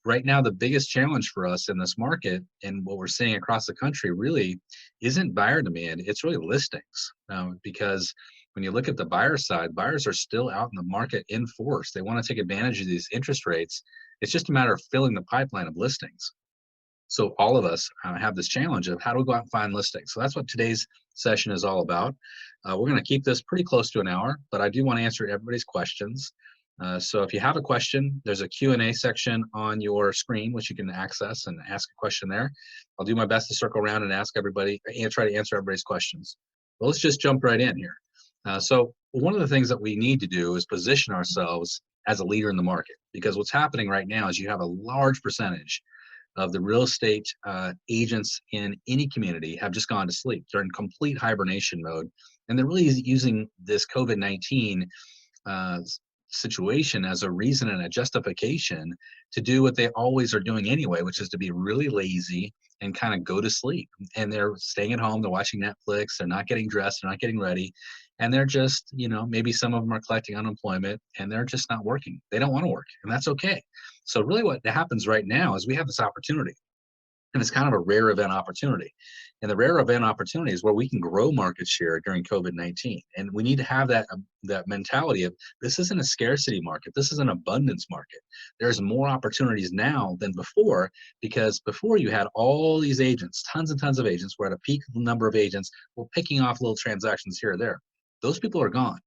right now, the biggest challenge for us in this market and what we're seeing across the country really isn't buyer demand, it's really listings. Because when you look at the buyer side, buyers are still out in the market in force. They want to take advantage of these interest rates. It's just a matter of filling the pipeline of listings. So all of us have this challenge of how do we go out and find listings. So that's what today's session is all about. We're going to keep this pretty close to an hour, but I do want to answer everybody's questions. So if you have a question, there's a Q&A section on your screen, which you can access and ask a question there. I'll do my best to circle around and ask everybody and try to answer everybody's questions. Well, let's just jump right in here. So one of the things that we need to do is position ourselves as a leader in the market, because what's happening right now is you have a large percentage of the real estate agents in any community have just gone to sleep. They're in complete hibernation mode, and they're really using this COVID-19 situation as a reason and a justification to do what they always are doing anyway, which is to be really lazy and kind of go to sleep. And they're staying at home, they're watching Netflix, they're not getting dressed, they're not getting ready, and they're just, maybe some of them are collecting unemployment and they're just not working. They don't want to work, and that's okay. So really what happens right now is we have this opportunity, and it's kind of a rare event opportunity. And the rare event opportunity is where we can grow market share during COVID-19. And we need to have that mentality of, this isn't a scarcity market. This is an abundance market. There's more opportunities now than before, because before you had all these agents, tons and tons of agents. We're at a peak number of agents. We're picking off little transactions here or there. Those people are gone.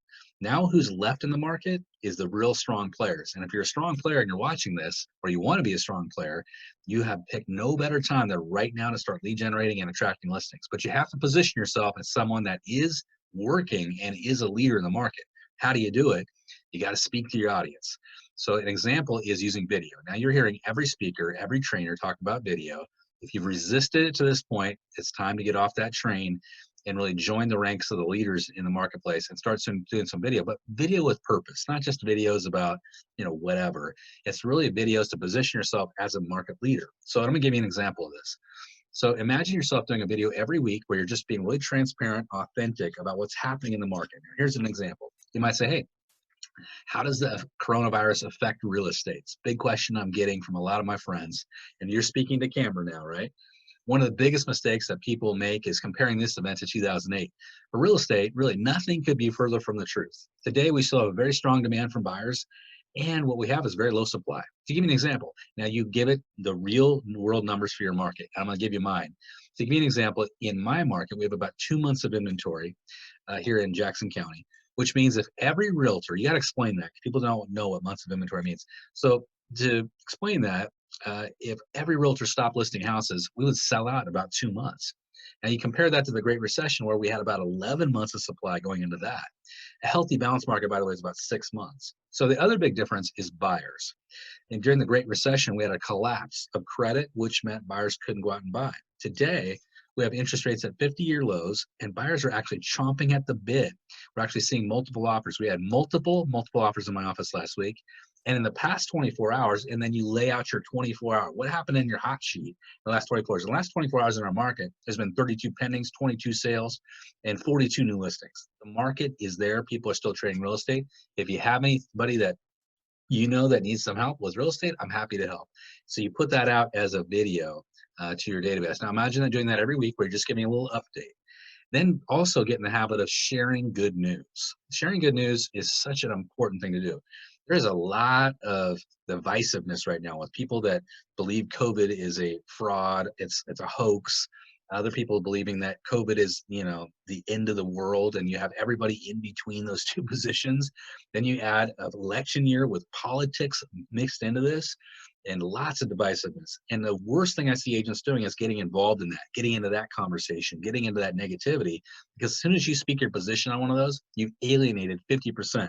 Now who's left in the market is the real strong players. And if you're a strong player and you're watching this, or you want to be a strong player, you have picked no better time than right now to start lead generating and attracting listings. But you have to position yourself as someone that is working and is a leader in the market. How do you do it? You got to speak to your audience. So an example is using video. Now you're hearing every speaker, every trainer talk about video. If you've resisted it to this point, it's time to get off that train and really join the ranks of the leaders in the marketplace and start doing some video, but video with purpose, not just videos about, whatever. It's really videos to position yourself as a market leader. So I'm gonna give you an example of this. So imagine yourself doing a video every week where you're just being really transparent, authentic about what's happening in the market. Here's an example. You might say, hey, how does the coronavirus affect real estate? It's a big question I'm getting from a lot of my friends. And you're speaking to camera now, right? One of the biggest mistakes that people make is comparing this event to 2008. For real estate, really nothing could be further from the truth. Today, we still have a very strong demand from buyers, and what we have is very low supply. To give you an example, now you give it the real world numbers for your market. I'm going to give you mine. To give you an example, in my market, we have about 2 months of inventory here in Jackson County, which means if every realtor, you got to explain that, because people don't know what months of inventory means. So to explain that, if every realtor stopped listing houses, we would sell out in about 2 months. Now you compare that to the Great Recession, where we had about 11 months of supply going into that. A healthy balanced market, by the way, is about 6 months. So the other big difference is buyers. And during the Great Recession, we had a collapse of credit, which meant buyers couldn't go out and buy. Today, we have interest rates at 50-year lows, and buyers are actually chomping at the bit. We're actually seeing multiple offers. We had multiple offers in my office last week. And in the past 24 hours, and then you lay out your 24-hour, what happened in your hot sheet in the last 24 hours? In the last 24 hours in our market, there's been 32 pendings, 22 sales, and 42 new listings. The market is there. People are still trading real estate. If you have anybody that that needs some help with real estate, I'm happy to help. So you put that out as a video to your database. Now imagine doing that every week where you're just giving a little update. Then also get in the habit of sharing good news. Sharing good news is such an important thing to do. There's a lot of divisiveness right now with people that believe COVID is a fraud, it's a hoax. Other people believing that COVID is, the end of the world, and you have everybody in between those two positions. Then you add an election year with politics mixed into this, and lots of divisiveness. And the worst thing I see agents doing is getting involved in that, getting into that conversation, getting into that negativity, because as soon as you speak your position on one of those, you've alienated 50%,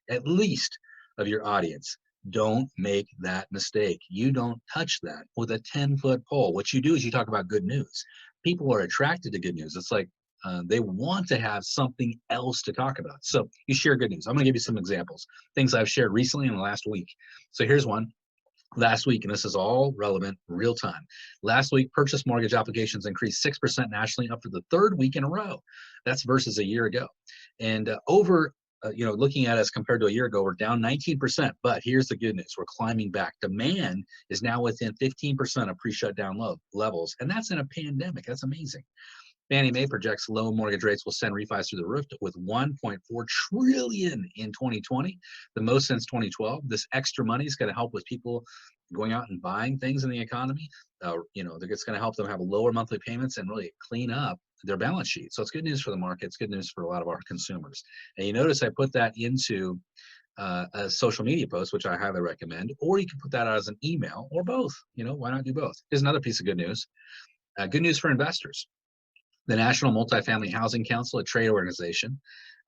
at least, of your audience. Don't make that mistake. You don't touch that with a 10-foot pole. What you do is you talk about good news. People are attracted to good news. It's like they want to have something else to talk about. So you share good news. I'm going to give you some examples, things I've shared recently in the last week. So here's one. Last week, and this is all relevant, real time. Last week, purchase mortgage applications increased 6% nationally, up for the third week in a row. That's versus a year ago. And over looking at us compared to a year ago, we're down 19%. But here's the good news: we're climbing back. Demand is now within 15% of pre-shutdown levels, and that's in a pandemic. That's amazing. Fannie Mae projects low mortgage rates will send refis through the roof with 1.4 trillion in 2020, the most since 2012. This extra money is going to help with people going out and buying things in the economy. It's going to help them have lower monthly payments and really clean up their balance sheet. So it's good news for the market. It's good news for a lot of our consumers. And you notice I put that into a social media post, which I highly recommend, or you can put that out as an email, or both. Why not do both? Here's another piece of good news. Good news for investors. The National Multifamily Housing Council, a trade organization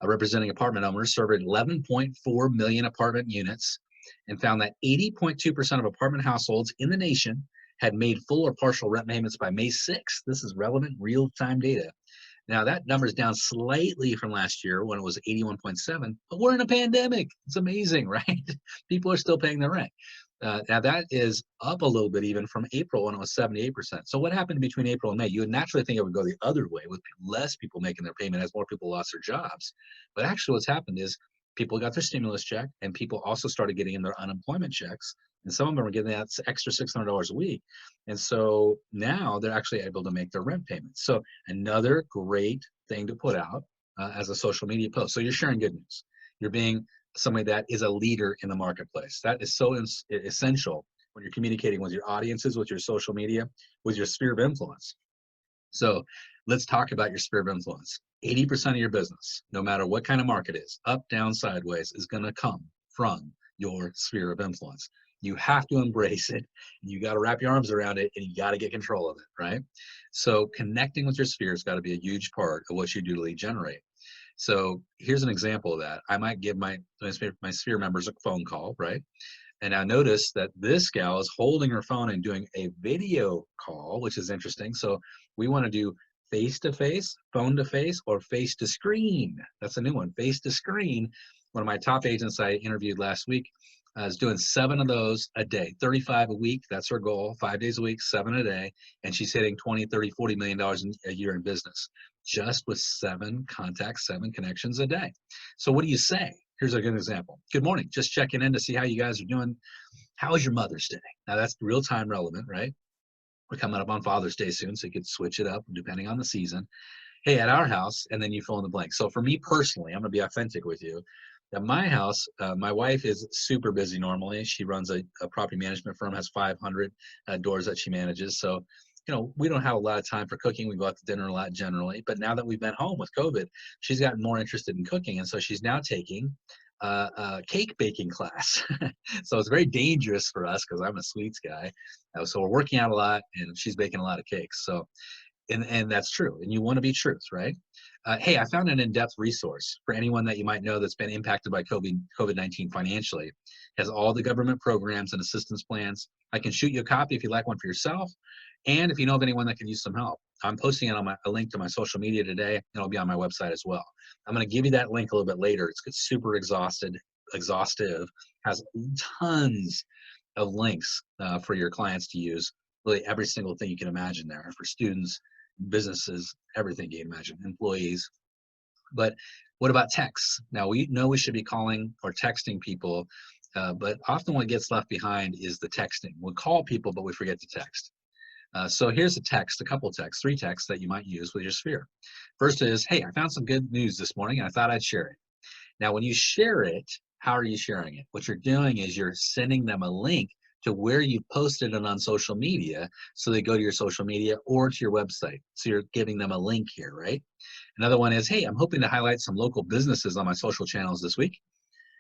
representing apartment owners, surveyed 11.4 million apartment units and found that 80.2% of apartment households in the nation had made full or partial rent payments by May 6th. This is relevant real-time data. Now, that number is down slightly from last year when it was 81.7, but we're in a pandemic. It's amazing, right? People are still paying their rent. Now, that is up a little bit even from April when it was 78%. So what happened between April and May? You would naturally think it would go the other way with less people making their payment as more people lost their jobs. But actually what's happened is people got their stimulus check, and people also started getting in their unemployment checks. And some of them are getting that extra $600 a week. And so now they're actually able to make their rent payments. So another great thing to put out as a social media post. So you're sharing good news. You're being somebody that is a leader in the marketplace. That is so essential when you're communicating with your audiences, with your social media, with your sphere of influence. So let's talk about your sphere of influence. 80% of your business, no matter what kind of market it is, up, down, sideways, is going to come from your sphere of influence. You have to embrace it, and you got to wrap your arms around it, and you got to get control of it, right? So connecting with your sphere has got to be a huge part of what you do to lead generate. So here's an example of that. I might give my sphere members a phone call, right? And I noticed that this gal is holding her phone and doing a video call, which is interesting. So we want to do face-to-face, phone-to-face, or face-to-screen. That's a new one, face-to-screen. One of my top agents I interviewed last week is doing 7 of those a day, 35 a week. That's her goal, 5 days a week, 7 a day. And she's hitting 20, 30, $40 million a year in business just with 7 contacts, 7 connections a day. So what do you say? Here's a good example. Good morning. Just checking in to see how you guys are doing. How was your Mother's Day? Now that's real-time relevant, right? We're coming up on Father's Day soon, so you could switch it up depending on the season. Hey, at our house, and then you fill in the blank. So for me personally, I'm going to be authentic with you. At my house, my wife is super busy normally. She runs a property management firm, has 500 doors that she manages. So, we don't have a lot of time for cooking. We go out to dinner a lot generally. But now that we've been home with COVID, she's gotten more interested in cooking. And so she's now taking a cake baking class. So it's very dangerous for us because I'm a sweets guy. So we're working out a lot, and she's baking a lot of cakes. So, and that's true. And you want to be truth, right? Hey, I found an in-depth resource for anyone that you might know that's been impacted by COVID-19 financially. It has all the government programs and assistance plans. I can shoot you a copy if you like one for yourself. And if you know of anyone that could use some help, I'm posting it on a link to my social media today, and it'll be on my website as well. I'm going to give you that link a little bit later. It's super exhaustive, has tons of links for your clients to use. Really every single thing you can imagine there for students, businesses, everything you can imagine, employees. But what about texts? Now, we know we should be calling or texting people, but often what gets left behind is the texting. We call people, but we forget to text. So here's a couple texts, 3 texts that you might use with your sphere. First is, hey, I found some good news this morning, and I thought I'd share it. Now, when you share it, how are you sharing it? What you're doing is you're sending them a link to where you posted it on social media, so they go to your social media or to your website. So you're giving them a link here, right? Another one is, hey, I'm hoping to highlight some local businesses on my social channels this week.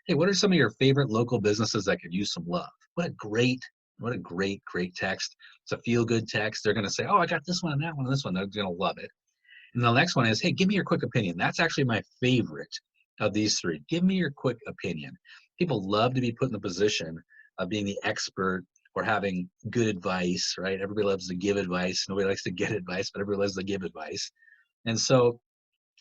Hey, what are some of your favorite local businesses that could use some love? What a great text. It's a feel-good text. They're going to say, oh, I got this one and that one and this one. They're going to love it. And the next one is, hey, give me your quick opinion. That's actually my favorite of these 3. Give me your quick opinion. People love to be put in the position of being the expert or having good advice, right? Everybody loves to give advice. Nobody likes to get advice, but everybody loves to give advice. And so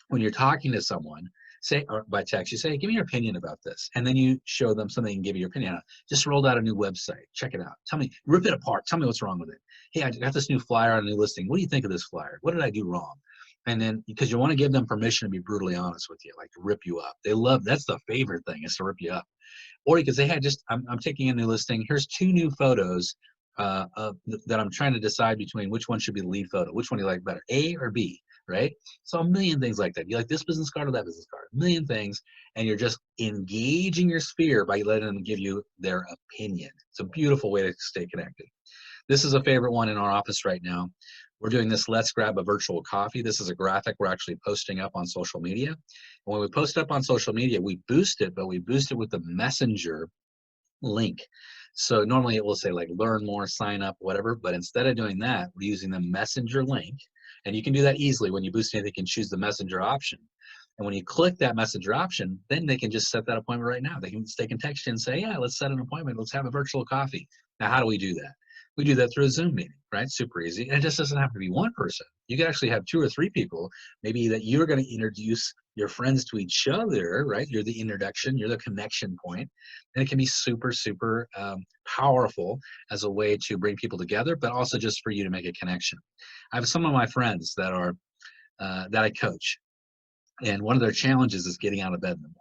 when you're talking to someone, say, or by text, you say, hey, give me your opinion about this. And then you show them something and give you your opinion on. Just rolled out a new website. Check it out. Tell me, rip it apart. Tell me what's wrong with it. Hey, I got this new flyer on a new listing. What do you think of this flyer? What did I do wrong? And then, because you want to give them permission to be brutally honest with you, like to rip you up. They love, that's the favorite thing, is to rip you up. Or you could say, hey, I'm taking a new listing. Here's 2 new photos that I'm trying to decide between which one should be the lead photo. Which one do you like better, A or B, right? So a million things like that. You like this business card or that business card? A million things. And you're just engaging your sphere by letting them give you their opinion. It's a beautiful way to stay connected. This is a favorite one in our office right now. We're doing this Let's Grab a Virtual Coffee. This is a graphic we're actually posting up on social media. And when we post it up on social media, we boost it, but we boost it with the messenger link. So normally it will say like learn more, sign up, whatever, but instead of doing that, we're using the messenger link. And you can do that easily. When you boost anything, you can choose the messenger option. And when you click that messenger option, then they can just set that appointment right now. They can text you and say, yeah, let's set an appointment. Let's have a virtual coffee. Now, how do we do that? We do that through a Zoom meeting, right? Super easy. And it just doesn't have to be one person. You can actually have 2 or 3 people, maybe that you're going to introduce your friends to each other, right? You're the introduction, you're the connection point. And it can be super, super powerful as a way to bring people together, but also just for you to make a connection. I have some of my friends that are that I coach, and one of their challenges is getting out of bed in the morning.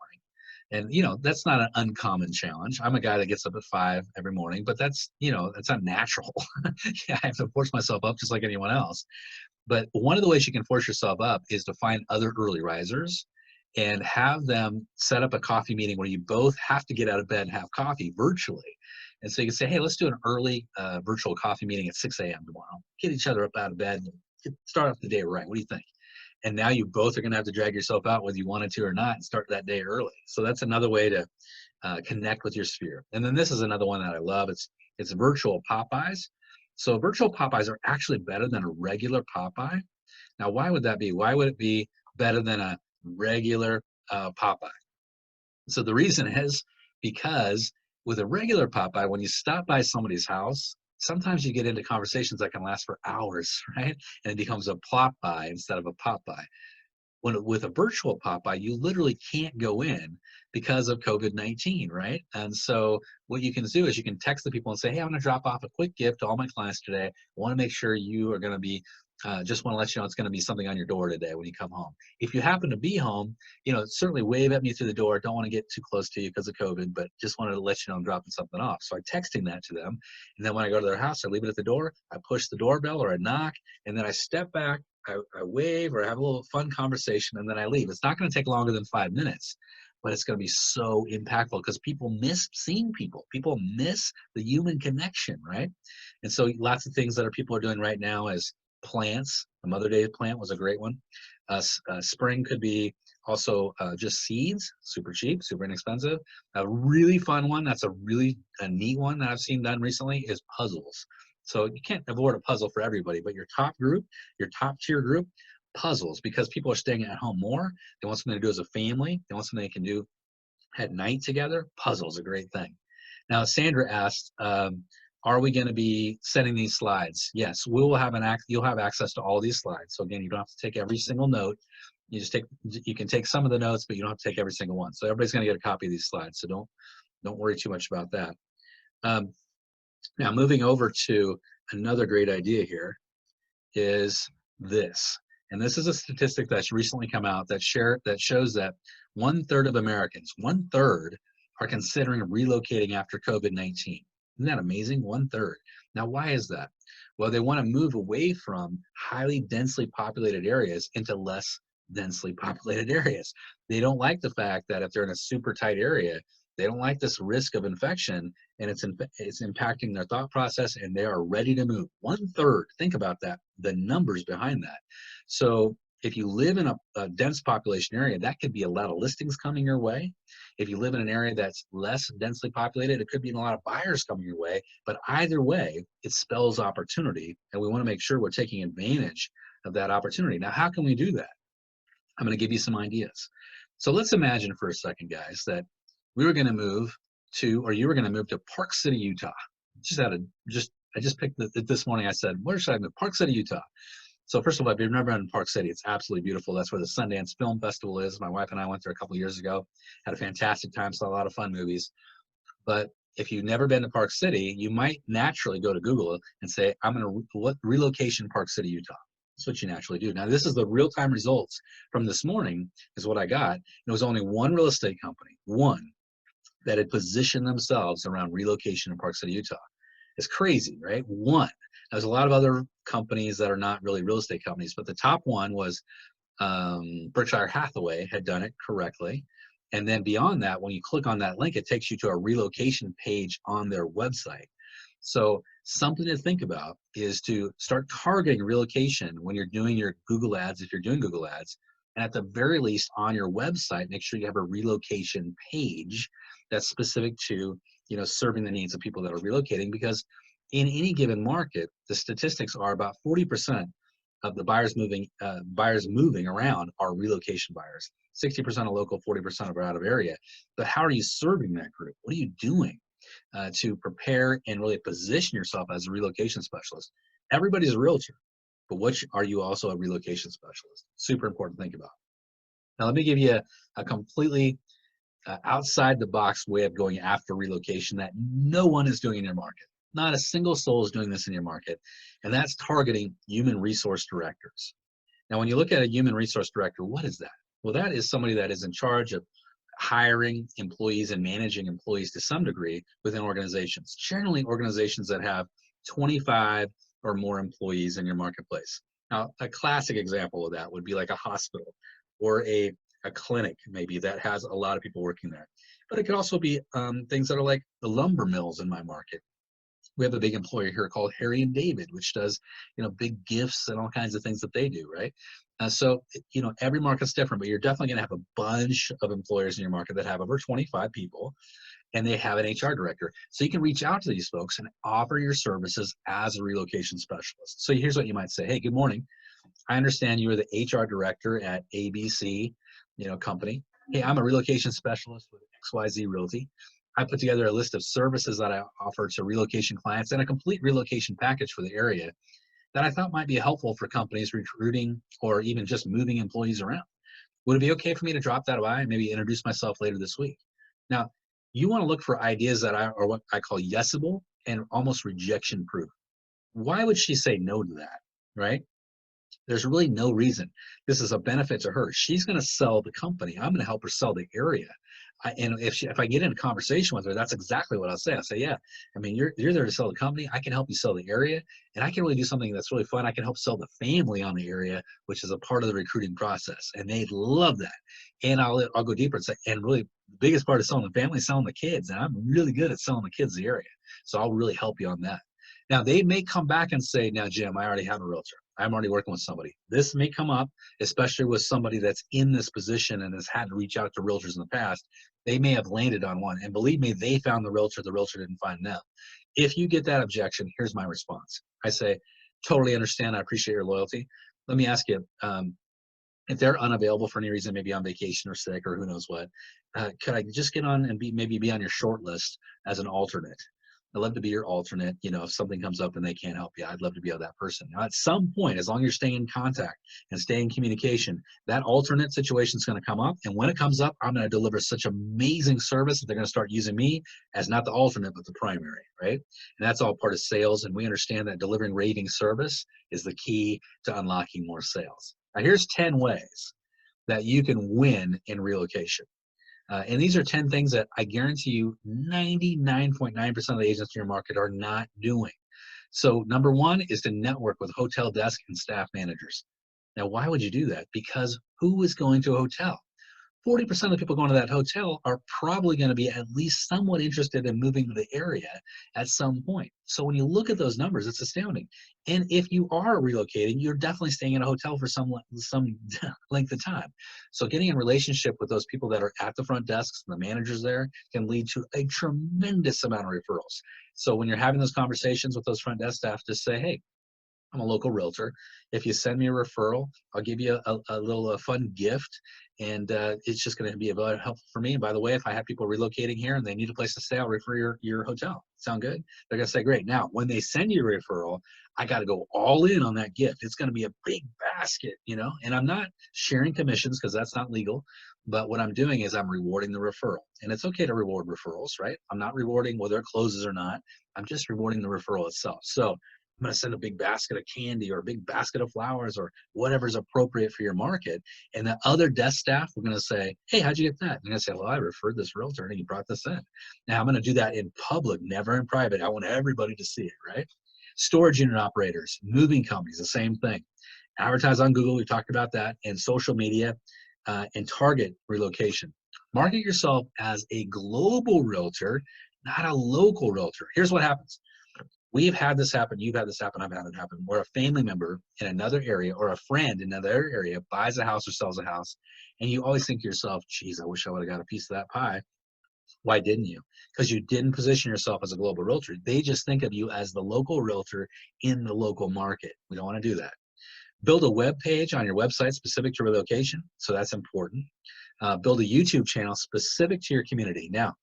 And, you know, that's not an uncommon challenge. I'm a guy that gets up at 5 every morning, but that's, you know, that's not natural. Yeah, I have to force myself up just like anyone else. But one of the ways you can force yourself up is to find other early risers and have them set up a coffee meeting where you both have to get out of bed and have coffee virtually. And so you can say, hey, let's do an early virtual coffee meeting at 6 a.m. tomorrow. Get each other up out of bed and start off the day right. What do you think? And now you both are going to have to drag yourself out whether you wanted to or not and start that day early. So that's another way to connect with your sphere. And then this is another one that I love. It's virtual Popeyes. So virtual Popeyes are actually better than a regular Popeye. Now, why would that be? Why would it be better than a regular Popeye? So the reason is because with a regular Popeye, when you stop by somebody's house, sometimes you get into conversations that can last for hours, right? And it becomes a plop by instead of a pop by. With a virtual Popeye, you literally can't go in because of COVID-19, right? And so what you can do is you can text the people and say, hey, I'm going to drop off a quick gift to all my clients today. I want to make sure you are going to be, just want to let you know it's going to be something on your door today when you come home. If you happen to be home, you know, certainly wave at me through the door. Don't want to get too close to you because of COVID, but just wanted to let you know I'm dropping something off. So I'm texting that to them. And then when I go to their house, I leave it at the door. I push the doorbell or I knock, and then I step back. I wave or have a little fun conversation, and then I leave. It's not going to take longer than 5 minutes, but it's going to be so impactful because people miss seeing people. People miss the human connection, right? And so lots of things that people are doing right now is plants. The Mother Day plant was a great one. Spring could be also just seeds, super cheap, super inexpensive. A really fun one, that's a really neat one that I've seen done recently, is puzzles. So you can't avoid a puzzle for everybody, but your top group, your top tier group, puzzles, because people are staying at home more. They want something to do as a family. They want something they can do at night together. Puzzles, a great thing. Now, Sandra asked, are we going to be sending these slides? Yes, we will have you'll have access to all these slides. So again, you don't have to take every single note. You can take some of the notes, but you don't have to take every single one. So everybody's going to get a copy of these slides. So don't worry too much about that. Now, moving over to another great idea here is this. And this is a statistic that's recently come out that shows that 1/3 of Americans, 1/3, are considering relocating after COVID-19. Isn't that amazing? 1/3. Now, why is that? Well, they want to move away from highly densely populated areas into less densely populated areas. They don't like the fact that if they're in a super tight area, they don't like this risk of infection, and it's impacting their thought process, and they are ready to move. 1/3, think about that, the numbers behind that. So if you live in a dense population area, that could be a lot of listings coming your way. If you live in an area that's less densely populated, it could be a lot of buyers coming your way. But either way, it spells opportunity, and we want to make sure we're taking advantage of that opportunity. Now, how can we do that? I'm going to give you some ideas. So let's imagine for a second, guys, that we were going to move to, or you were going to move to Park City, Utah. I just picked this morning. I said, where should I move? Park City, Utah. So first of all, if you've never been in Park City, it's absolutely beautiful. That's where the Sundance Film Festival is. My wife and I went there a couple of years ago, had a fantastic time, saw a lot of fun movies. But if you've never been to Park City, you might naturally go to Google and say, I'm going to relocation Park City, Utah. That's what you naturally do. Now, this is the real-time results from this morning is what I got. There was only one real estate company, one, that had positioned themselves around relocation in Park City, Utah. It's crazy, right? One. There's a lot of other companies that are not really real estate companies, but the top one was Berkshire Hathaway had done it correctly. And then beyond that, when you click on that link, it takes you to a relocation page on their website. So something to think about is to start targeting relocation when you're doing your Google ads, if you're doing Google ads, and at the very least on your website, make sure you have a relocation page that's specific to, serving the needs of people that are relocating, because in any given market, the statistics are about 40% of the buyers moving around are relocation buyers. 60% are local, 40% are out of area. But how are you serving that group? What are you doing to prepare and really position yourself as a relocation specialist? Everybody's a realtor, but are you also a relocation specialist? Super important to think about. Now, let me give you a completely outside the box way of going after relocation that no one is doing in your market. Not a single soul is doing this in your market, and that's targeting human resource directors. Now, when you look at a human resource director, what is that? Well, that is somebody that is in charge of hiring employees and managing employees to some degree within organizations, generally organizations that have 25 or more employees in your marketplace. Now, a classic example of that would be like a hospital or a clinic maybe that has a lot of people working there. But it could also be things that are like the lumber mills in my market. We have a big employer here called Harry and David, which does, big gifts and all kinds of things that they do, right? So, every market's different, but you're definitely going to have a bunch of employers in your market that have over 25 people, and they have an HR director. So you can reach out to these folks and offer your services as a relocation specialist. So here's what you might say. Hey, good morning. I understand you are the HR director at ABC, company. Hey, I'm a relocation specialist with XYZ Realty. I put together a list of services that I offer to relocation clients and a complete relocation package for the area that I thought might be helpful for companies recruiting or even just moving employees around. Would it be okay for me to drop that by and maybe introduce myself later this week? Now, you want to look for ideas that are what I call yesable and almost rejection proof. Why would she say no to that, right? There's really no reason. This is a benefit to her. She's going to sell the company. I'm going to help her sell the area. And if I get in a conversation with her, that's exactly what I'll say. I'll say, yeah, I mean, you're there to sell the company. I can help you sell the area, and I can really do something that's really fun. I can help sell the family on the area, which is a part of the recruiting process, and they love that. And I'll go deeper and say, and really the biggest part of selling the family is selling the kids, and I'm really good at selling the kids the area, so I'll really help you on that. Now, they may come back and say, now, Jim, I already have a realtor. I'm already working with somebody. This may come up, especially with somebody that's in this position and has had to reach out to realtors in the past. They may have landed on one. And believe me, they found the realtor didn't find them. If you get that objection, here's my response. I say, totally understand. I appreciate your loyalty. Let me ask you, if they're unavailable for any reason, maybe on vacation or sick or who knows what, could I just get on and maybe be on your short list as an alternate? I'd love to be your alternate. If something comes up and they can't help you, I'd love to be that person. Now, at some point, as long as you're staying in contact and staying in communication, that alternate situation is going to come up. And when it comes up, I'm going to deliver such amazing service that they're going to start using me as not the alternate, but the primary, right? And that's all part of sales. And we understand that delivering raving service is the key to unlocking more sales. Now, here's 10 ways that you can win in relocation. And these are 10 things that I guarantee you 99.9% of the agents in your market are not doing. So number one is to network with hotel desk and staff managers. Now, why would you do that? Because who is going to a hotel? 40% of the people going to that hotel are probably going to be at least somewhat interested in moving to the area at some point. So when you look at those numbers, it's astounding. And if you are relocating, you're definitely staying in a hotel for some length of time. So getting in relationship with those people that are at the front desks and the managers there can lead to a tremendous amount of referrals. So when you're having those conversations with those front desk staff, just say, hey, I'm a local realtor. If you send me a referral, I'll give you a little fun gift, and it's just going to be about helpful for me. And by the way, if I have people relocating here and they need a place to stay, I'll refer your hotel. Sound good? They're going to say, great. Now, when they send you a referral, I got to go all in on that gift. It's going to be a big basket, and I'm not sharing commissions because that's not legal. But what I'm doing is I'm rewarding the referral. And it's okay to reward referrals, right? I'm not rewarding whether it closes or not. I'm just rewarding the referral itself. So I'm going to send a big basket of candy or a big basket of flowers or whatever's appropriate for your market. And the other desk staff are going to say, hey, how'd you get that? And I'm going to say, well, I referred this realtor and he brought this in. Now I'm going to do that in public, never in private. I want everybody to see it, right? Storage unit operators, moving companies, the same thing. Advertise on Google, we talked about that, and social media, and target relocation. Market yourself as a global realtor, not a local realtor. Here's what happens. We've had this happen, you've had this happen, I've had it happen, where a family member in another area or a friend in another area buys a house or sells a house, and you always think to yourself, geez, I wish I would have got a piece of that pie. Why didn't you? Because you didn't position yourself as a global realtor. They just think of you as the local realtor in the local market. We don't want to do that. Build a web page on your website specific to relocation, so that's important. Build a YouTube channel specific to your community. Now,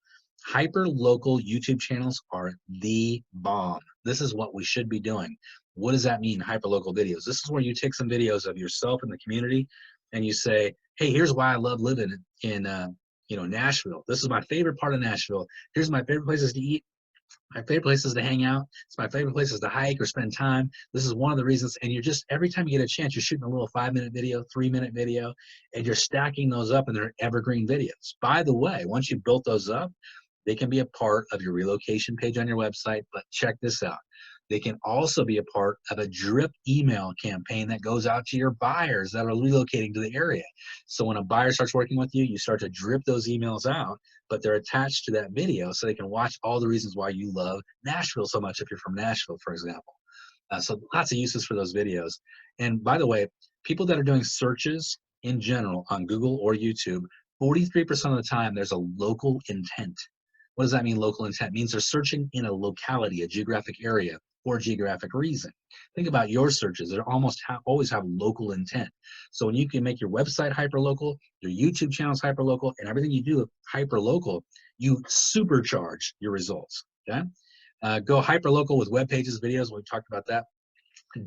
hyper-local YouTube channels are the bomb. This is what we should be doing. What does that mean, hyper-local videos? This is where you take some videos of yourself in the community and you say, hey, here's why I love living in Nashville. This is my favorite part of Nashville. Here's my favorite places to eat, my favorite places to hang out. It's my favorite places to hike or spend time. This is one of the reasons. And you're just, every time you get a chance, you're shooting a little 5-minute video, 3-minute video, and you're stacking those up and they're evergreen videos. By the way, once you've built those up, they can be a part of your relocation page on your website, but check this out. They can also be a part of a drip email campaign that goes out to your buyers that are relocating to the area. So when a buyer starts working with you, you start to drip those emails out, but they're attached to that video so they can watch all the reasons why you love Nashville so much if you're from Nashville, for example. So lots of uses for those videos. And by the way, people that are doing searches in general on Google or YouTube, 43% of the time there's a local intent. What does that mean, local intent? It means they're searching in a locality, a geographic area, or geographic reason. Think about your searches. They always have local intent. So when you can make your website hyper-local, your YouTube channels hyper-local, and everything you do hyper-local, you supercharge your results, okay? Go hyper-local with web pages, videos. We've talked about that.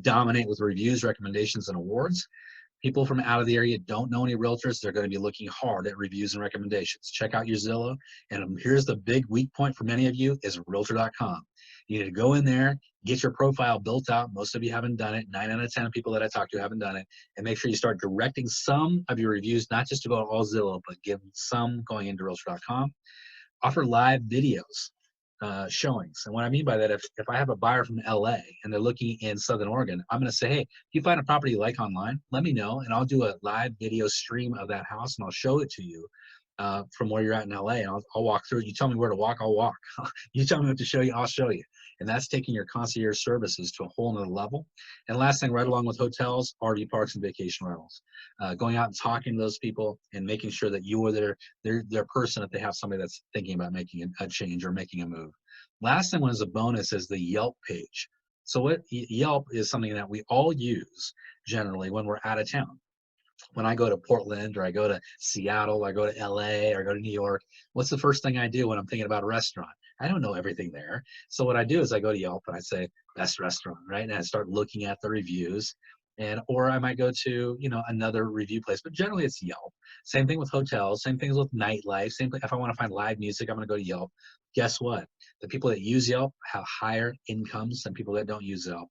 Dominate with reviews, recommendations, and awards. People from out of the area don't know any realtors. They're going to be looking hard at reviews and recommendations. Check out your Zillow. And here's the big weak point for many of you is realtor.com. You need to go in there, get your profile built out. Most of you haven't done it. 9 out of 10 people that I talk to haven't done it. And make sure you start directing some of your reviews, not just to go to all Zillow, but give some going into realtor.com. Offer live videos. Showings. And what I mean by that, if I have a buyer from LA and they're looking in Southern Oregon, I'm going to say, hey, if you find a property you like online, let me know and I'll do a live video stream of that house and I'll show it to you from where you're at in LA, and I'll walk through it. You tell me where to walk, I'll walk. You tell me what to show you, I'll show you. And that's taking your concierge services to a whole nother level. And last thing, right along with hotels, RV parks and vacation rentals. Going out and talking to those people and making sure that you are their person if they have somebody that's thinking about making a change or making a move. Last thing, one is a bonus, is the Yelp page. So what Yelp is something that we all use generally when we're out of town. When I go to Portland or I go to Seattle, or I go to LA or I go to New York, what's the first thing I do when I'm thinking about a restaurant? I don't know everything there. So what I do is I go to Yelp and I say best restaurant, right? And I start looking at the reviews. Or I might go to, another review place, but generally it's Yelp. Same thing with hotels, same things with nightlife, same thing. If I want to find live music, I'm going to go to Yelp. Guess what? The people that use Yelp have higher incomes than people that don't use Yelp.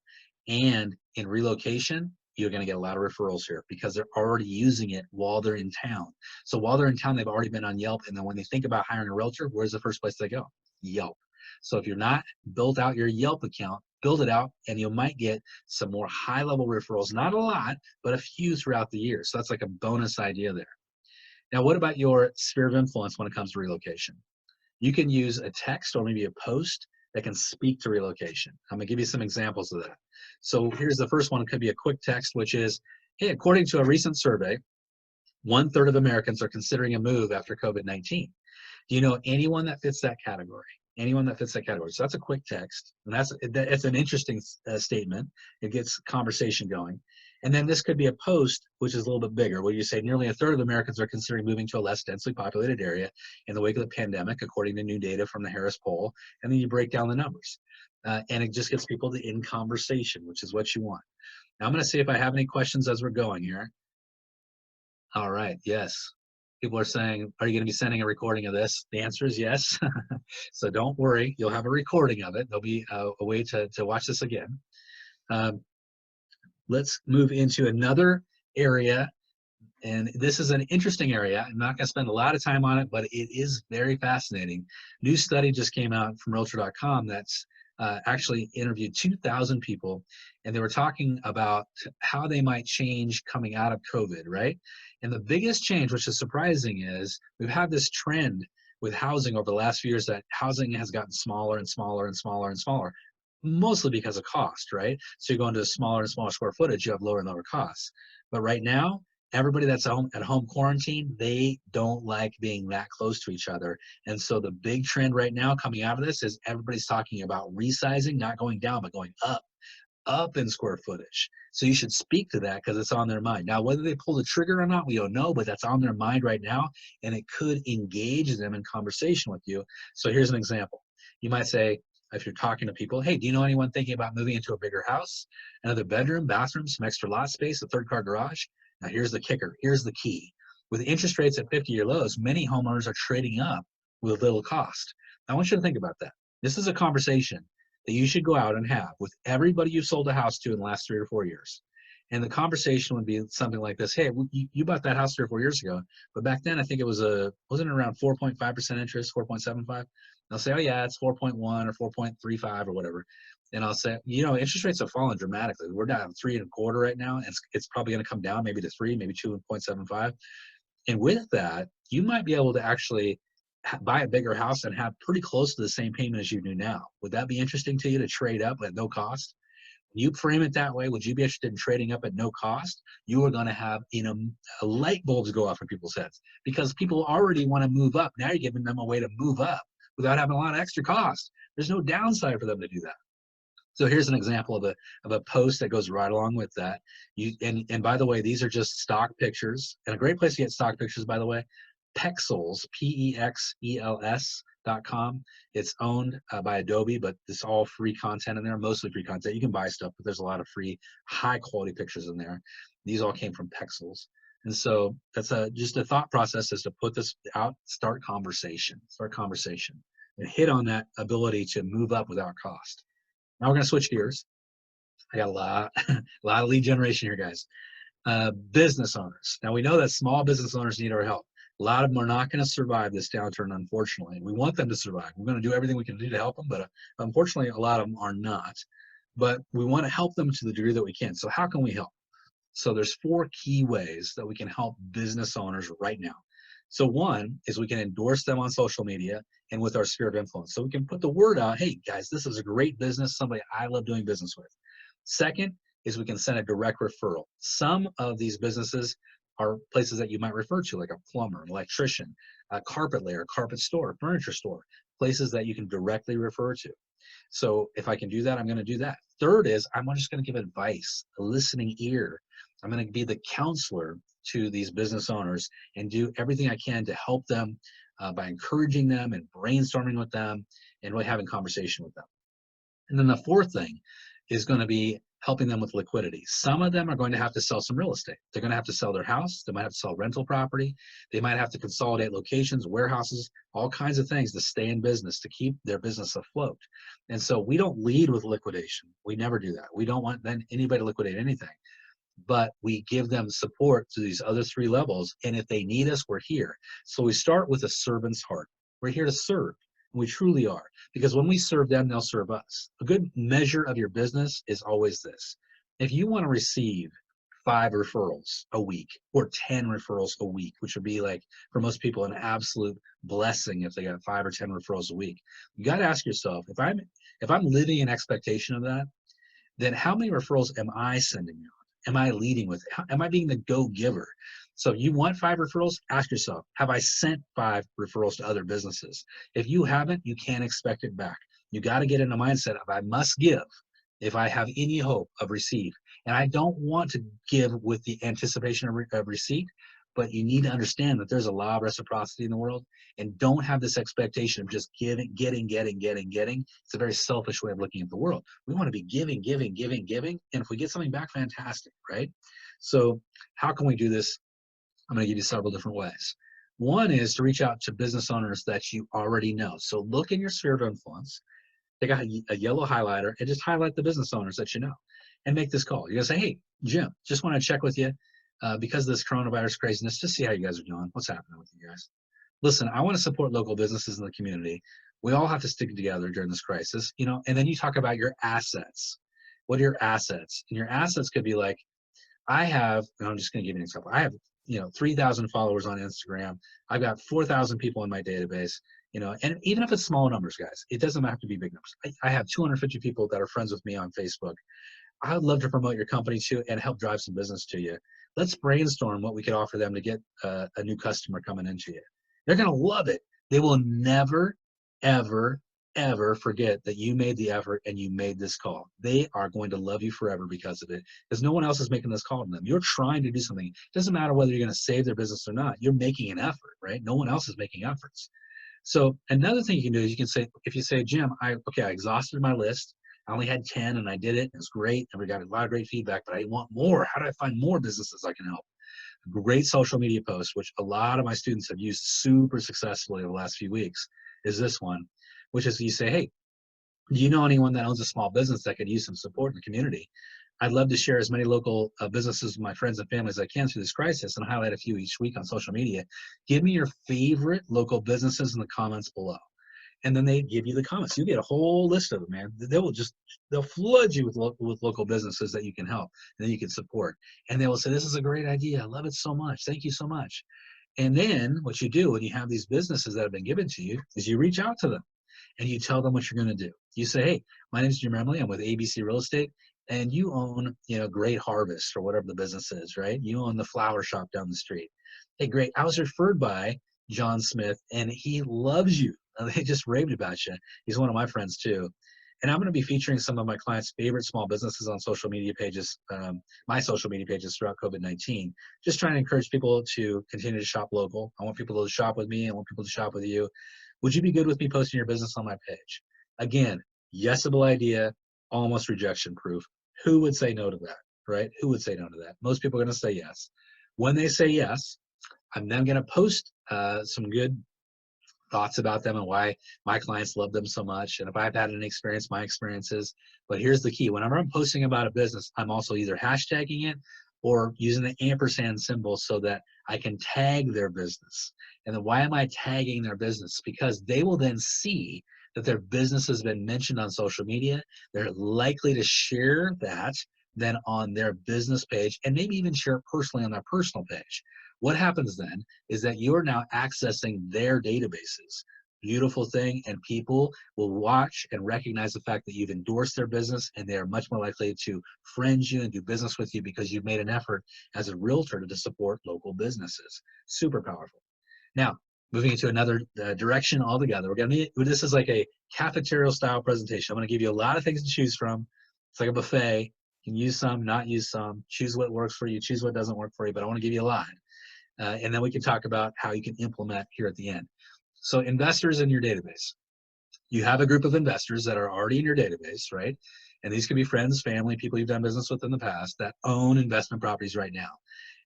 And in relocation, you're going to get a lot of referrals here because they're already using it while they're in town. So while they're in town, they've already been on Yelp. And then when they think about hiring a realtor, where's the first place they go? Yelp. So if you're not built out your Yelp account, build it out, and you might get some more high-level referrals. Not a lot, but a few throughout the year. So that's like a bonus idea there. Now, what about your sphere of influence when it comes to relocation? You can use a text or maybe a post that can speak to relocation. I'm gonna give you some examples of that. So here's the first one. It could be a quick text, which is, hey, according to a recent survey, 1/3 of Americans are considering a move after COVID-19. Do you know anyone that fits that category? Anyone that fits that category? So that's a quick text, and that's an interesting statement. It gets conversation going. And then this could be a post, which is a little bit bigger, where you say nearly 1/3 of Americans are considering moving to a less densely populated area in the wake of the pandemic, according to new data from the Harris poll. And then you break down the numbers. And it just gets people in conversation, which is what you want. Now I'm going to see if I have any questions as we're going here. All right, yes. People are saying, are you going to be sending a recording of this? The answer is yes. So don't worry, you'll have a recording of it. There'll be a way to watch this again. Um, let's move into another area. And this is an interesting area. I'm not going to spend a lot of time on it, but it is very fascinating. New study just came out from Realtor.com that's actually interviewed 2,000 people, and they were talking about how they might change coming out of COVID, right? And the biggest change, which is surprising, is we've had this trend with housing over the last few years that housing has gotten smaller and smaller and smaller and smaller, mostly because of cost, right? So you're going to smaller and smaller square footage, you have lower and lower costs. But right now, everybody that's at home quarantine, they don't like being that close to each other. And so the big trend right now coming out of this is everybody's talking about resizing, not going down, but going up in square footage. So you should speak to that because it's on their mind. Now, whether they pull the trigger or not, we don't know, but that's on their mind right now, and it could engage them in conversation with you. So here's an example. You might say, if you're talking to people, hey, do you know anyone thinking about moving into a bigger house, another bedroom, bathroom, some extra lot space, a third car garage? Now, here's the kicker. Here's the key. With interest rates at 50-year lows, many homeowners are trading up with little cost. I want you to think about that. This is a conversation that you should go out and have with everybody you've sold a house to in the last 3 or 4 years. And the conversation would be something like this. Hey, you bought that house 3 or 4 years ago, but back then I think it was wasn't it around 4.5% interest, 4.75? They'll say, oh yeah, it's 4.1 or 4.35 or whatever. And I'll say, interest rates have fallen dramatically. We're down 3.25 right now, and it's probably going to come down maybe to 3, maybe 2.75. And with that, you might be able to actually buy a bigger house and have pretty close to the same payment as you do now. Would that be interesting to you to trade up at no cost? You frame it that way, would you be interested in trading up at no cost? You are going to have light bulbs go off in people's heads because people already want to move up. Now you're giving them a way to move up without having a lot of extra cost. There's no downside for them to do that. So here's an example of a post that goes right along with that. And by the way, these are just stock pictures. And a great place to get stock pictures, by the way, Pexels, PEXELS.com. It's owned by Adobe, but it's all free content in there, mostly free content. You can buy stuff, but there's a lot of free, high quality pictures in there. These all came from Pexels. And so that's just a thought process is to put this out, start conversation, and hit on that ability to move up without cost. Now we're going to switch gears. I got a lot of lead generation here, guys. Business owners. Now we know that small business owners need our help. A lot of them are not going to survive this downturn, unfortunately. We want them to survive. We're going to do everything we can do to help them, but unfortunately, a lot of them are not. But we want to help them to the degree that we can. So how can we help? So there's 4 key ways that we can help business owners right now. So one is we can endorse them on social media and with our sphere of influence. So we can put the word out, hey guys, this is a great business, somebody I love doing business with. Second is we can send a direct referral. Some of these businesses are places that you might refer to, like a plumber, an electrician, a carpet layer, carpet store, furniture store, places that you can directly refer to. So if I can do that, I'm going to do that. Third is I'm just going to give advice, a listening ear. I'm going to be the counselor to these business owners and do everything I can to help them by encouraging them and brainstorming with them and really having conversation with them. And then the fourth thing is going to be helping them with liquidity. Some of them are going to have to sell some real estate. They're going to have to sell their house. They might have to sell rental property. They might have to consolidate locations, warehouses, all kinds of things to stay in business, to keep their business afloat. And so we don't lead with liquidation. We never do that. We don't want anybody to liquidate anything. But we give them support to these other 3 levels. And if they need us, we're here. So we start with a servant's heart. We're here to serve. We truly are. Because when we serve them, they'll serve us. A good measure of your business is always this. If you want to receive 5 referrals a week or 10 referrals a week, which would be like, for most people, an absolute blessing if they got 5 or 10 referrals a week, you got to ask yourself, if I'm living in expectation of that, then how many referrals am I sending out? Am I leading with it? Am I being the go-giver? So you want 5 referrals? Ask yourself, have I sent 5 referrals to other businesses? If you haven't, you can't expect it back. You got to get in a mindset of I must give if I have any hope of receive. And I don't want to give with the anticipation of receipt, but you need to understand that there's a law of reciprocity in the world, and don't have this expectation of just getting. It's a very selfish way of looking at the world. We want to be giving. And if we get something back, fantastic, right? So how can we do this? I'm going to give you several different ways. One is to reach out to business owners that you already know. So look in your sphere of influence, take a yellow highlighter and just highlight the business owners that you know. and make this call. You're going to say, hey, Jim, just want to check with you because of this coronavirus craziness, just see how you guys are doing. What's happening with you guys? Listen, I want to support local businesses in the community. We all have to stick together during this crisis, you know, and then you talk about your assets. What are your assets? And your assets could be like, I have, and I'm just going to give you an example. I have, 3,000 followers on Instagram. I've got 4,000 people in my database, and even if it's small numbers, guys, it doesn't have to be big numbers. I have 250 people that are friends with me on Facebook. I would love to promote your company too and help drive some business to you. Let's brainstorm what we could offer them to get a new customer coming into you. They're going to love it. They will never, ever, ever forget that you made the effort and you made this call. They are going to love you forever because of it, because no one else is making this call to them. You're trying to do something. It doesn't matter whether you're going to save their business or not. You're making an effort, right? No one else is making efforts. So another thing you can do is you can say, if you say, Jim, I exhausted my list. I only had 10 and I did it. It was great. And we got a lot of great feedback, but I want more. How do I find more businesses I can help? A great social media post, which a lot of my students have used super successfully over the last few weeks, is this one, which is you say, hey, do you know anyone that owns a small business that could use some support in the community? I'd love to share as many local businesses with my friends and family as I can through this crisis and highlight a few each week on social media. Give me your favorite local businesses in the comments below. And then they give you the comments. You get a whole list of them, man. They'll flood you with local businesses that you can help and that you can support. And they will say, this is a great idea. I love it so much. Thank you so much. And then what you do when you have these businesses that have been given to you is you reach out to them and you tell them what you're going to do. You say, hey, my name is Jim Remley. I'm with ABC Real Estate. And you own, Great Harvest or whatever the business is, right? You own the flower shop down the street. Hey, great. I was referred by John Smith and he loves you. They just raved about you. He's one of my friends too. And I'm going to be featuring some of my clients' favorite small businesses on social media pages, my social media pages throughout COVID-19, just trying to encourage people to continue to shop local. I want people to shop with me. I want people to shop with you. Would you be good with me posting your business on my page? Again, yesable idea, almost rejection proof. Who would say no to that, right? Who would say no to that? Most people are going to say yes. When they say yes, I'm then going to post some good thoughts about them and why my clients love them so much. And if I've had an experience, my experiences. But here's the key. Whenever I'm posting about a business, I'm also either hashtagging it or using the ampersand symbol so that I can tag their business. And then why am I tagging their business? Because they will then see that their business has been mentioned on social media. They're likely to share that then on their business page and maybe even share it personally on their personal page. What happens then is that you're now accessing their databases. Beautiful thing, and people will watch and recognize the fact that you've endorsed their business, and they are much more likely to friend you and do business with you because you've made an effort as a realtor to support local businesses. Super powerful. Now, moving into another direction altogether, this is like a cafeteria style presentation. I'm going to give you a lot of things to choose from. It's like a buffet. You can use some, not use some. Choose what works for you. Choose what doesn't work for you. But I want to give you a lot. And then we can talk about how you can implement here at the end. So investors in your database. You have a group of investors that are already in your database, right? And these could be friends, family, people you've done business with in the past that own investment properties right now.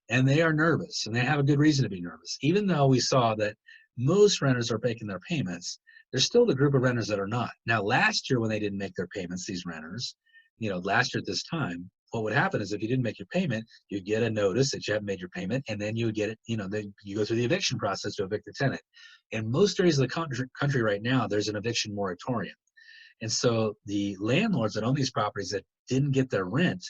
And they are nervous, and they have a good reason to be nervous. Even though we saw that most renters are making their payments, there's still the group of renters that are not. Now, last year when they didn't make their payments, these renters, last year at this time, what would happen is if you didn't make your payment, you'd get a notice that you haven't made your payment, and then you would get it, then you go through the eviction process to evict the tenant. In most areas of the country right now, there's an eviction moratorium. And so the landlords that own these properties that didn't get their rent,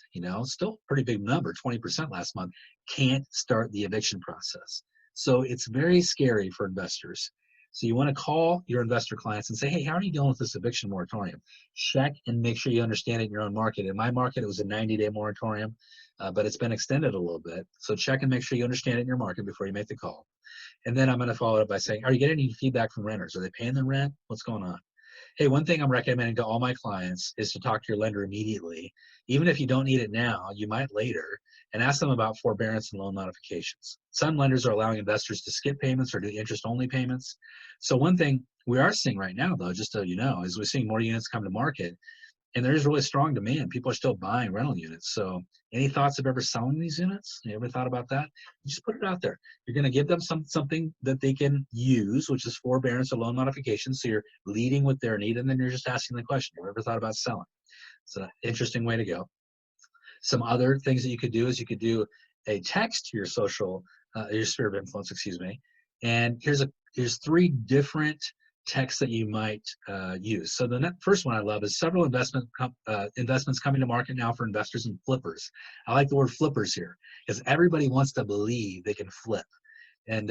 still a pretty big number, 20% last month, can't start the eviction process. So it's very scary for investors. So you want to call your investor clients and say, hey, how are you dealing with this eviction moratorium? Check and make sure you understand it in your own market. In my market, it was a 90-day moratorium, but it's been extended a little bit. So check and make sure you understand it in your market before you make the call. And then I'm going to follow it up by saying, are you getting any feedback from renters? Are they paying the rent? What's going on? Hey, one thing I'm recommending to all my clients is to talk to your lender immediately. Even if you don't need it now, you might later, and ask them about forbearance and loan modifications. Some lenders are allowing investors to skip payments or do interest-only payments. So one thing we are seeing right now, though, just so you know, is we're seeing more units come to market, and there's really strong demand. People are still buying rental units. So any thoughts of ever selling these units? You ever thought about that? Just put it out there. You're going to give them something that they can use, which is forbearance or loan modification. So you're leading with their need, and then you're just asking the question, have you ever thought about selling? It's an interesting way to go. Some other things that you could do is you could do a text to your sphere of influence, excuse me. And here's three different texts that you might use. So the first one I love is several investments coming to market now for investors and flippers. I like the word flippers here because everybody wants to believe they can flip. And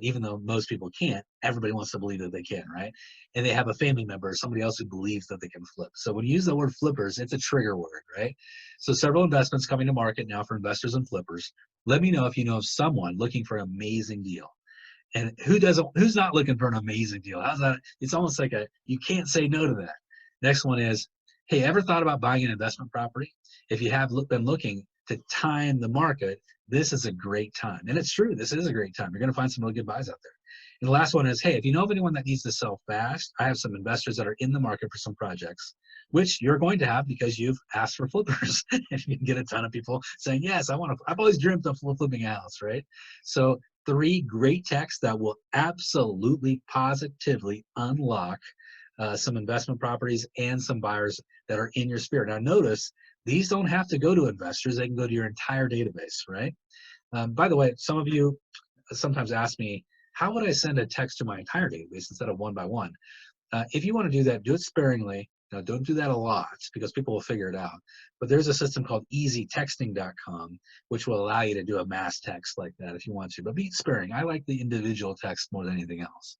even though most people can't, everybody wants to believe that they can, right? And they have a family member or somebody else who believes that they can flip. So when you use the word flippers, it's a trigger word, right? So several investments coming to market now for investors and flippers. Let me know if you know of someone looking for an amazing deal. And who's not looking for an amazing deal? How's that? It's almost like you can't say no to that. Next one is, hey, ever thought about buying an investment property? If you have been looking to time the market, this is a great time. And it's true, this is a great time. You're going to find some really good buys out there. And the last one is, hey, if you know of anyone that needs to sell fast, I have some investors that are in the market for some projects, which you're going to have because you've asked for flippers. If you can get a ton of people saying, yes, I've always dreamt of flipping a house, right? So three great texts that will absolutely, positively unlock some investment properties and some buyers that are in your sphere. Now notice, these don't have to go to investors. They can go to your entire database, right? By the way, some of you sometimes ask me, how would I send a text to my entire database instead of one by one? If you want to do that, do it sparingly. Now, don't do that a lot because people will figure it out. But there's a system called easytexting.com, which will allow you to do a mass text like that if you want to. But be sparing. I like the individual text more than anything else.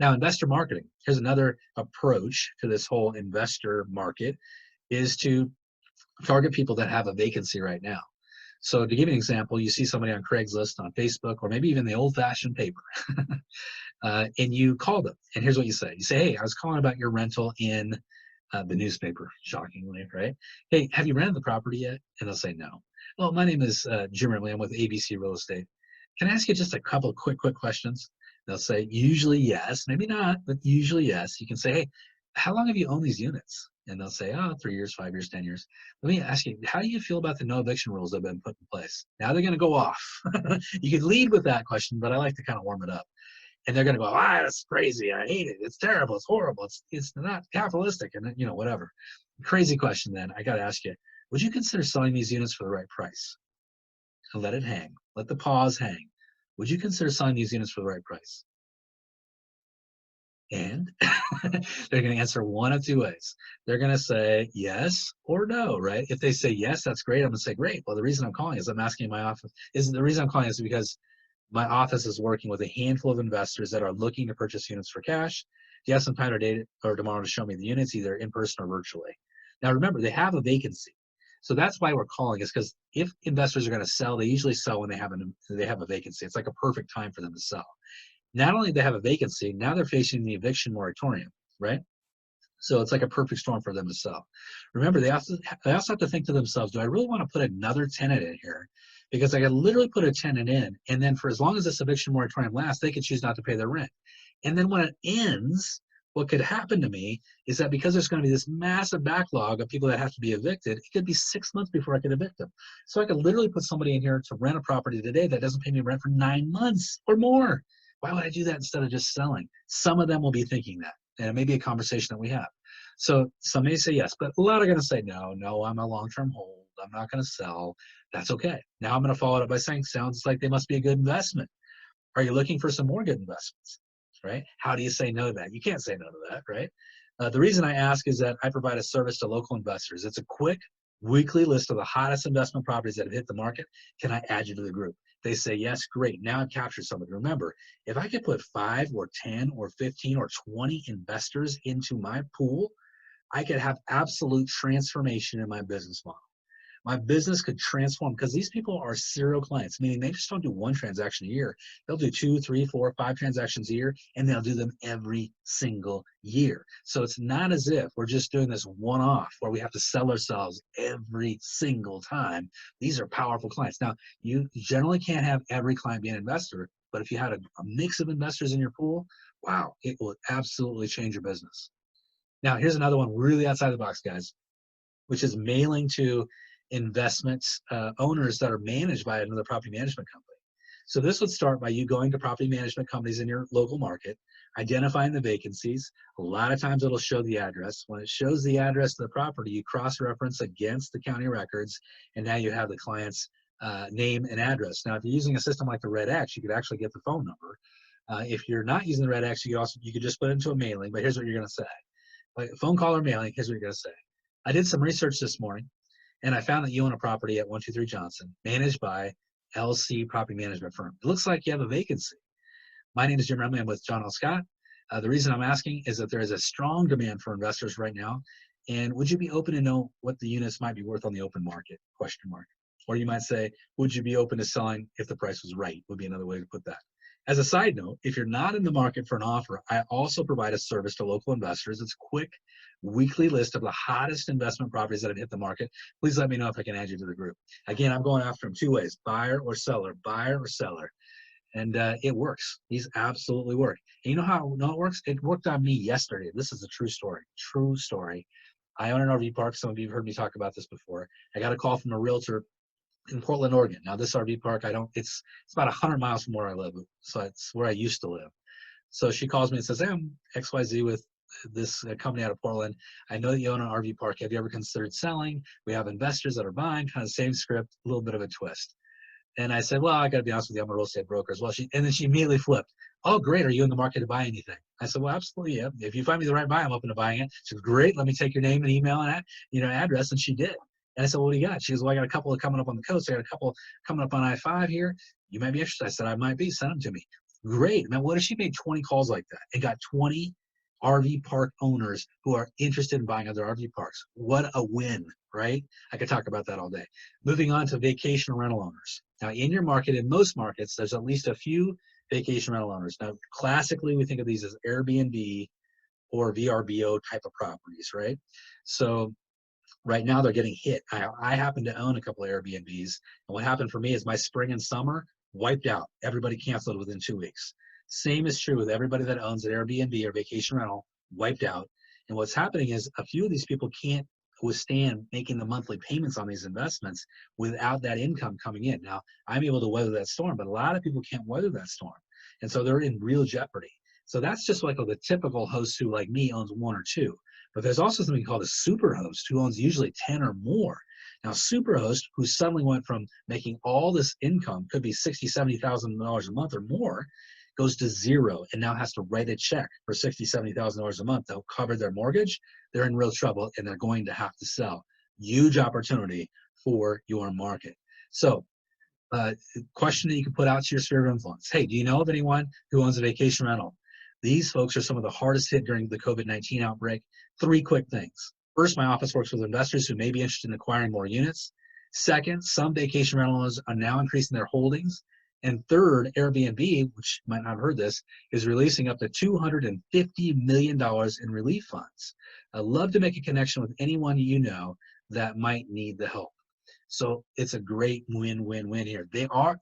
Now, investor marketing. Here's another approach to this whole investor market is to target people that have a vacancy right now. So to give you an example, you see somebody on Craigslist, on Facebook, or maybe even the old-fashioned paper, and you call them. And here's what you say. You say, hey, I was calling about your rental in the newspaper, shockingly, right? Hey, have you rented the property yet? And they'll say no. Well, my name is Jim Rimley. I'm with ABC Real Estate. Can I ask you just a couple of quick questions? They'll say, usually yes, maybe not, but usually yes. You can say, hey, how long have you owned these units? And they'll say, oh, 3 years, 5 years, 10 years. Let me ask you, how do you feel about the no eviction rules that have been put in place? Now they're going to go off. You can lead with that question, but I like to kind of warm it up. And they're going to go, that's crazy. I hate it. It's terrible. It's horrible. It's not capitalistic. And, whatever. Crazy question then. I got to ask you, would you consider selling these units for the right price? And let it hang. Let the pause hang. Would you consider selling these units for the right price? And they're going to answer one of two ways. They're going to say yes or no, right? If they say yes, that's great. I'm going to say, great. Well, the reason I'm calling is I'm asking my office. The reason I'm calling is because my office is working with a handful of investors that are looking to purchase units for cash. Do you have some time today or tomorrow to show me the units, either in person or virtually? Now, remember, they have a vacancy. So that's why we're calling, is because if investors are going to sell, they usually sell when they have a vacancy. It's like a perfect time for them to sell. Not only do they have a vacancy, now they're facing the eviction moratorium, right? So it's like a perfect storm for them to sell. Remember, they also have to think to themselves, do I really want to put another tenant in here? Because I could literally put a tenant in, and then for as long as this eviction moratorium lasts, they could choose not to pay their rent. And then when it ends, what could happen to me is that because there's going to be this massive backlog of people that have to be evicted, it could be 6 months before I could evict them. So I could literally put somebody in here to rent a property today that doesn't pay me rent for 9 months or more. Why would I do that instead of just selling? Some of them will be thinking that, and it may be a conversation that we have. So some may say yes, but a lot are going to say no, I'm a long-term hold. I'm not going to sell. That's okay. Now I'm going to follow it up by saying, sounds like they must be a good investment. Are you looking for some more good investments, right? How do you say no to that? You can't say no to that, right? The reason I ask is that I provide a service to local investors. It's a quick weekly list of the hottest investment properties that have hit the market. Can I add you to the group? They say, yes, great. Now I've captured somebody. Remember, if I could put 5 or 10 or 15 or 20 investors into my pool, I could have absolute transformation in my business model. My business could transform because these people are serial clients, meaning they just don't do one transaction a year. They'll do 2, 3, 4, 5 transactions a year, and they'll do them every single year. So it's not as if we're just doing this one-off where we have to sell ourselves every single time. These are powerful clients. Now, you generally can't have every client be an investor, but if you had a mix of investors in your pool, wow, it will absolutely change your business. Now, here's another one really outside the box, guys, which is mailing to investments owners that are managed by another property management company. So this would start by you going to property management companies in your local market, identifying the vacancies. A lot of times it'll show the address. When it shows the address of the property, you cross-reference against the county records, and now you have the client's name and address. Now, if you're using a system like the Red X, you could actually get the phone number. If you're not using the Red X, you could just put it into a mailing, but here's what you're going to say. Like phone call or mailing, here's what you're going to say. I did some research this morning, and I found that you own a property at 123 Johnson, managed by LC Property Management Firm. It looks like you have a vacancy. My name is Jim Remley. I'm with John L. Scott. The reason I'm asking is that there is a strong demand for investors right now. And would you be open to know what the units might be worth on the open market? Question mark. Or you might say, would you be open to selling if the price was right? Would be another way to put that. As a side note, if you're not in the market for an offer, I also provide a service to local investors. It's a quick weekly list of the hottest investment properties that have hit the market. Please let me know if I can add you to the group. Again, I'm going after them two ways, buyer or seller, buyer or seller. And it works. These absolutely work. And you know how it works? It worked on me yesterday. This is a true story. True story. I own an RV park. Some of you have heard me talk about this before. I got a call from a realtor in Portland, Oregon. Now this RV park, it's about 100 miles from where I live. So it's where I used to live. So she calls me and says, hey, I'm XYZ with this company out of Portland. I know that you own an RV park. Have you ever considered selling? We have investors that are buying, kind of same script, a little bit of a twist. And I said, well, I got to be honest with you, I'm a real estate broker as well. And then she immediately flipped. Oh, great. Are you in the market to buy anything? I said, well, absolutely. Yeah. If you find me the right buy, I'm open to buying it. She said, great. Let me take your name and email and address. And she did. And I said, well, what do you got? She goes, well, I got a couple coming up on the coast. I got a couple coming up on I-5 here. You might be interested. I said, I might be. Send them to me. Great. Man, what if she made 20 calls like that and got 20 RV park owners who are interested in buying other RV parks? What a win, right? I could talk about that all day. Moving on to vacation rental owners. Now, in your market, in most markets, there's at least a few vacation rental owners. Now, classically, we think of these as Airbnb or VRBO type of properties, right? So right now they're getting hit. I happen to own a couple of Airbnbs. And what happened for me is my spring and summer wiped out. Everybody canceled within 2 weeks. Same is true with everybody that owns an Airbnb or vacation rental, wiped out. And what's happening is a few of these people can't withstand making the monthly payments on these investments without that income coming in. Now, I'm able to weather that storm, but a lot of people can't weather that storm. And so they're in real jeopardy. So that's just like the typical host who, like me, owns one or two. But there's also something called a super host who owns usually 10 or more. Now, super host who suddenly went from making all this income, could be $60,000, $70,000 a month or more, goes to zero and now has to write a check for $60,000, $70,000 a month that will cover their mortgage. They're in real trouble and they're going to have to sell. Huge opportunity for your market. So, question that you can put out to your sphere of influence. Hey, do you know of anyone who owns a vacation rental? These folks are some of the hardest hit during the COVID-19 outbreak. 3 quick things. First, my office works with investors who may be interested in acquiring more units. Second, some vacation rental owners are now increasing their holdings. And third, Airbnb, which you might not have heard this, is releasing up to $250 million in relief funds. I'd love to make a connection with anyone you know that might need the help. So it's a great win-win-win here.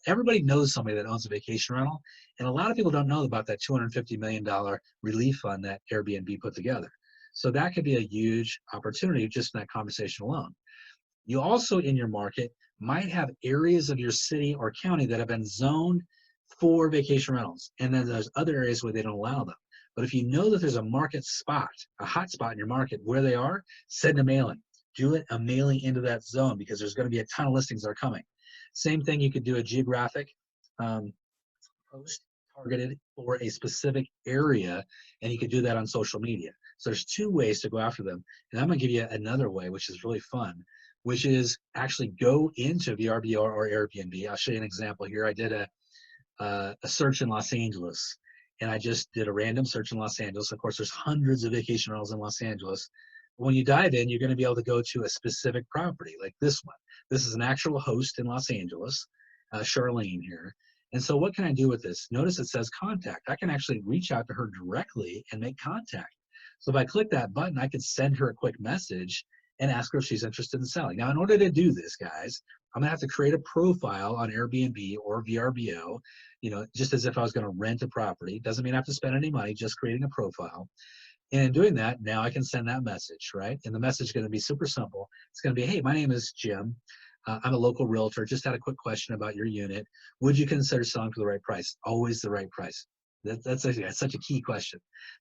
Everybody knows somebody that owns a vacation rental, and a lot of people don't know about that $250 million relief fund that Airbnb put together. So that could be a huge opportunity just in that conversation alone. You also, in your market, might have areas of your city or county that have been zoned for vacation rentals, and then there's other areas where they don't allow them. But if you know that there's a market spot, a hot spot in your market where they are, send a mailing. Do a mailing into that zone because there's going to be a ton of listings that are coming. Same thing, you could do a geographic post targeted for a specific area, and you could do that on social media. So there's 2 ways to go after them. And I'm going to give you another way, which is really fun, which is actually go into VRBO or Airbnb. I'll show you an example here. I did a search in Los Angeles, and I just did a random search in Los Angeles. Of course, there's hundreds of vacation rentals in Los Angeles. When you dive in, you're going to be able to go to a specific property like this one. This is an actual host in Los Angeles, Charlene here. And so what can I do with this? Notice it says contact. I can actually reach out to her directly and make contact. So if I click that button, I can send her a quick message and ask her if she's interested in selling. Now, in order to do this, guys, I'm gonna have to create a profile on Airbnb or VRBO, just as if I was gonna rent a property. Doesn't mean I have to spend any money, just creating a profile. And in doing that, now I can send that message, right? And the message is gonna be super simple. It's gonna be, hey, my name is Jim. I'm a local realtor, just had a quick question about your unit. Would you consider selling for the right price? Always the right price. That's such a key question.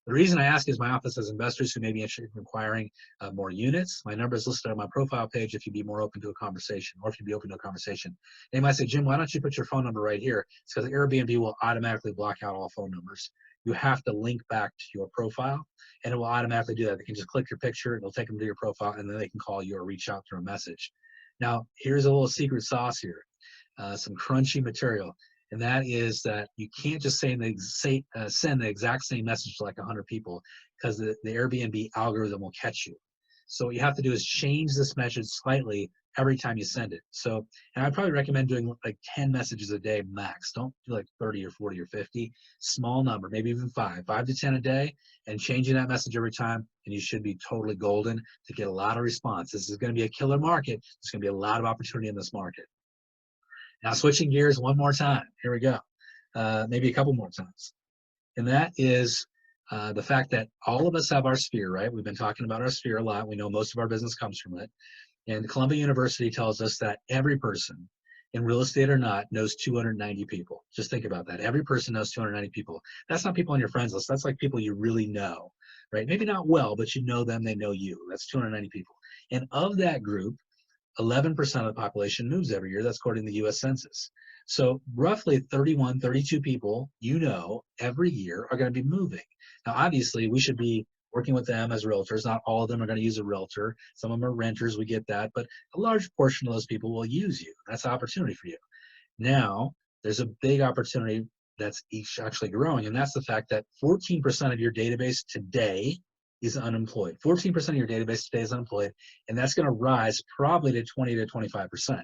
The reason I ask is my office has investors who may be interested in acquiring more units. My number is listed on my profile page if you'd be more open to a conversation, or if you'd be open to a conversation. They might say, Jim, why don't you put your phone number right here? It's because Airbnb will automatically block out all phone numbers. You have to link back to your profile, and it will automatically do that. They can just click your picture, it'll take them to your profile, and then they can call you or reach out through a message. Now, here's a little secret sauce here, some crunchy material. And that is that you can't just send the exact same message to like 100 people, because the Airbnb algorithm will catch you. So what you have to do is change this message slightly every time you send it. So, and I'd probably recommend doing like 10 messages a day max. Don't do like 30 or 40 or 50. Small number, maybe even 5 to 10 a day, and changing that message every time, and you should be totally golden to get a lot of response. This is going to be a killer market. There's going to be a lot of opportunity in this market. Now, switching gears one more time. Here we go. Maybe a couple more times. And that is the fact that all of us have our sphere, right? We've been talking about our sphere a lot. We know most of our business comes from it. And Columbia University tells us that every person, in real estate or not, knows 290 people. Just think about that. Every person knows 290 people. That's not people on your friends list. That's like people you really know, right? Maybe not well, but you know them, they know you. That's 290 people. And of that group, 11% of the population moves every year. That's according to the US Census. So roughly 31, 32 people, every year are going to be moving. Now, obviously, we should be working with them as realtors. Not all of them are going to use a realtor. Some of them are renters. We get that. But a large portion of those people will use you. That's an opportunity for you. Now, there's a big opportunity that's actually growing, and that's the fact that 14% of your database today is unemployed. 14% of your database today is unemployed, and that's going to rise probably to 20 to 25%,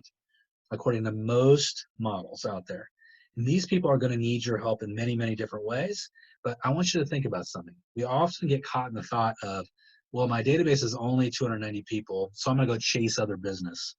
according to most models out there. And these people are going to need your help in many, many different ways. But I want you to think about something. We often get caught in the thought of, well, my database is only 290 people, so I'm going to go chase other business.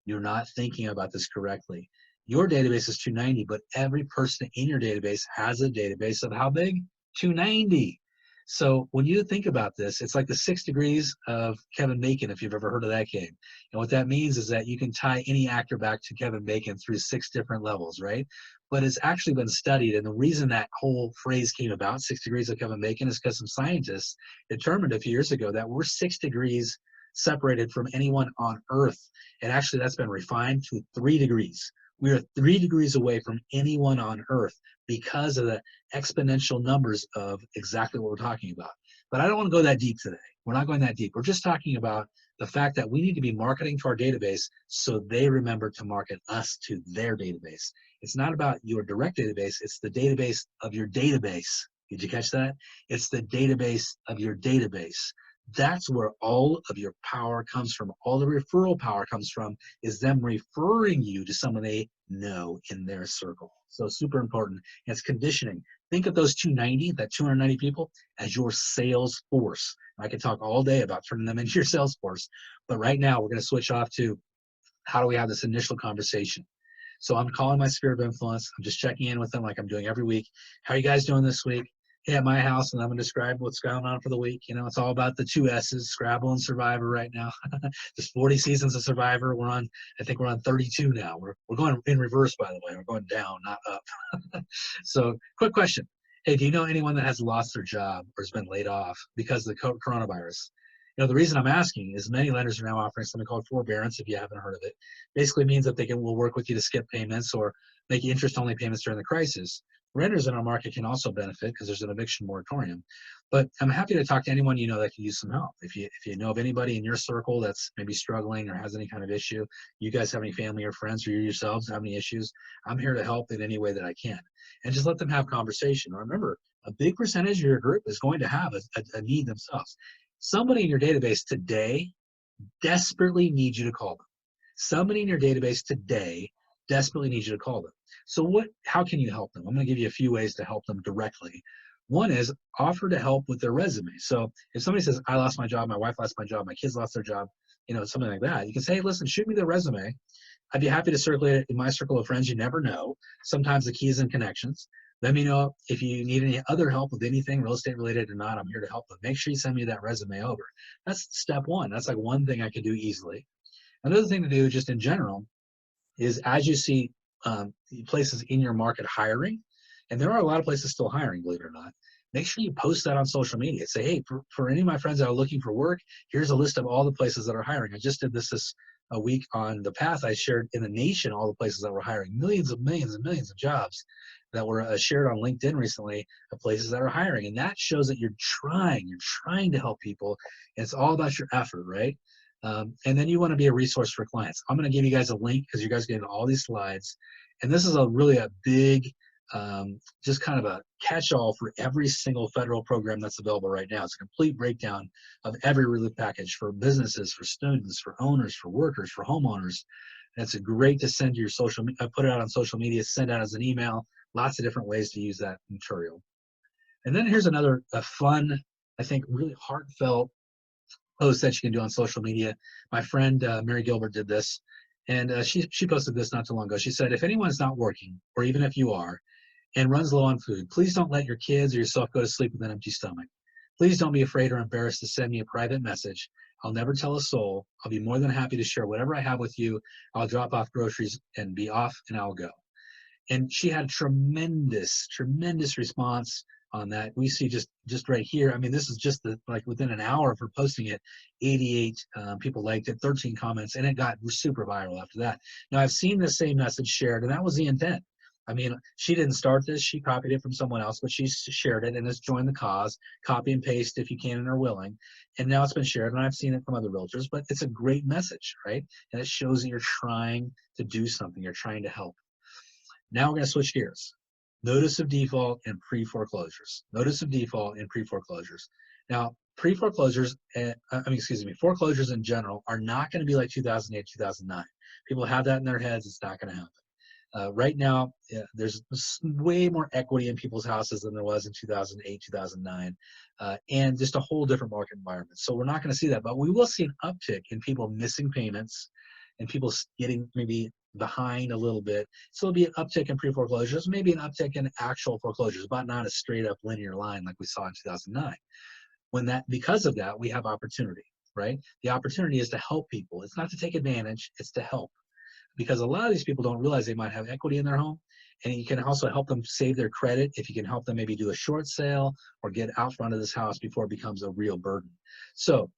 You're not thinking about this correctly. Your database is 290, but every person in your database has a database of how big? 290. So when you think about this, it's like the 6 degrees of Kevin Bacon, if you've ever heard of that game. And what that means is that you can tie any actor back to Kevin Bacon through 6 different levels, right? But it's actually been studied, and the reason that whole phrase came about, 6 degrees of Kevin Bacon, is because some scientists determined a few years ago that we're 6 degrees separated from anyone on Earth. And actually that's been refined to 3 degrees. We are 3 degrees away from anyone on Earth because of the exponential numbers of exactly what we're talking about. But I don't want to go that deep today. We're not going that deep. We're just talking about the fact that we need to be marketing to our database so they remember to market us to their database. It's not about your direct database. It's the database of your database. Did you catch that? It's the database of your database. That's where all of your power comes from. All the referral power comes from is them referring you to someone they know in their circle. So super important. And it's conditioning. Think of those 290 people as your sales force. I could talk all day about turning them into your sales force, but right now we're going to switch off to how do we have this initial conversation. So I'm calling my sphere of influence. I'm just checking in with them like I'm doing every week. How are you guys doing this week? Hey, at my house, and I'm going to describe what's going on for the week. It's all about the 2 S's, Scrabble and Survivor right now. There's 40 seasons of Survivor. I think we're on 32 now. We're going in reverse, by the way. We're going down, not up. So quick question. Hey, do you know anyone that has lost their job or has been laid off because of the coronavirus? The reason I'm asking is many lenders are now offering something called forbearance, if you haven't heard of it. Basically means that will work with you to skip payments or make interest-only payments during the crisis. Renters in our market can also benefit because there's an eviction moratorium. But I'm happy to talk to anyone that can use some help. If you know of anybody in your circle that's maybe struggling or has any kind of issue, you guys have any family or friends, or you yourselves have any issues, I'm here to help in any way that I can. And just let them have conversation. Remember, a big percentage of your group is going to have a need themselves. Somebody in your database today desperately needs you to call them. Somebody in your database today desperately needs you to call them. So how can you help them? I'm going to give you a few ways to help them directly. One is offer to help with their resume. So if somebody says, I lost my job, my wife lost my job, my kids lost their job, something like that, you can say, hey, listen, shoot me their resume. I'd be happy to circulate it in my circle of friends. You never know. Sometimes the key is in connections. Let me know if you need any other help with anything real estate related or not. I'm here to help them. Make sure you send me that resume over. That's step one. That's like one thing I can do easily. Another thing to do just in general is as you see places in your market hiring, and there are a lot of places still hiring, believe it or not, make sure you post that on social media. Say, hey, for any of my friends that are looking for work, here's a list of all the places that are hiring. I just did this a week on The Path. I shared in the nation all the places that were hiring, millions and millions of jobs that were shared on LinkedIn recently of places that are hiring. And that shows that you're trying to help people. And it's all about your effort, right? And then you want to be a resource for clients. I'm going to give you guys a link because you guys get all these slides. And this is really a big, just kind of a catch-all for every single federal program that's available right now. It's a complete breakdown of every relief package for businesses, for students, for owners, for workers, for homeowners. And it's great to send to your social media, put it out on social media, send out as an email, lots of different ways to use that material. And then here's another fun, I think, really heartfelt post that you can do on social media. My friend Mary Gilbert did this, and she posted this not too long ago. She said, if anyone's not working, or even if you are, and runs low on food, please don't let your kids or yourself go to sleep with an empty stomach. Please don't be afraid or embarrassed to send me a private message. I'll never tell a soul. I'll be more than happy to share whatever I have with you. I'll drop off groceries and be off, and I'll go. And she had tremendous response on that. We see just right here. I mean, this is just like within an hour of her posting it, 88 people liked it, 13 comments, and it got super viral after that. Now I've seen the same message shared, and that was the intent. I mean, she didn't start this; she copied it from someone else, but she shared it and has joined the cause. Copy and paste if you can and are willing, and now it's been shared. And I've seen it from other realtors, but it's a great message, right? And it shows that you're trying to do something. You're trying to help. Now we're going to switch gears. Notice of default and pre-foreclosures. Notice of default and pre-foreclosures. Now, pre-foreclosures, foreclosures in general are not going to be like 2008, 2009. People have that in their heads. It's not going to happen. Right now, there's way more equity in people's houses than there was in 2008, 2009, and just a whole different market environment. So we're not going to see that, but we will see an uptick in people missing payments and people getting maybe behind a little bit. So there'll be an uptick in pre-foreclosures, maybe an uptick in actual foreclosures, but not a straight up linear line like we saw in 2009. Because of that, we have opportunity, right? The opportunity is to help people. It's not to take advantage, it's to help. Because a lot of these people don't realize they might have equity in their home, and you can also help them save their credit if you can help them maybe do a short sale or get out front of this house before it becomes a real burden. So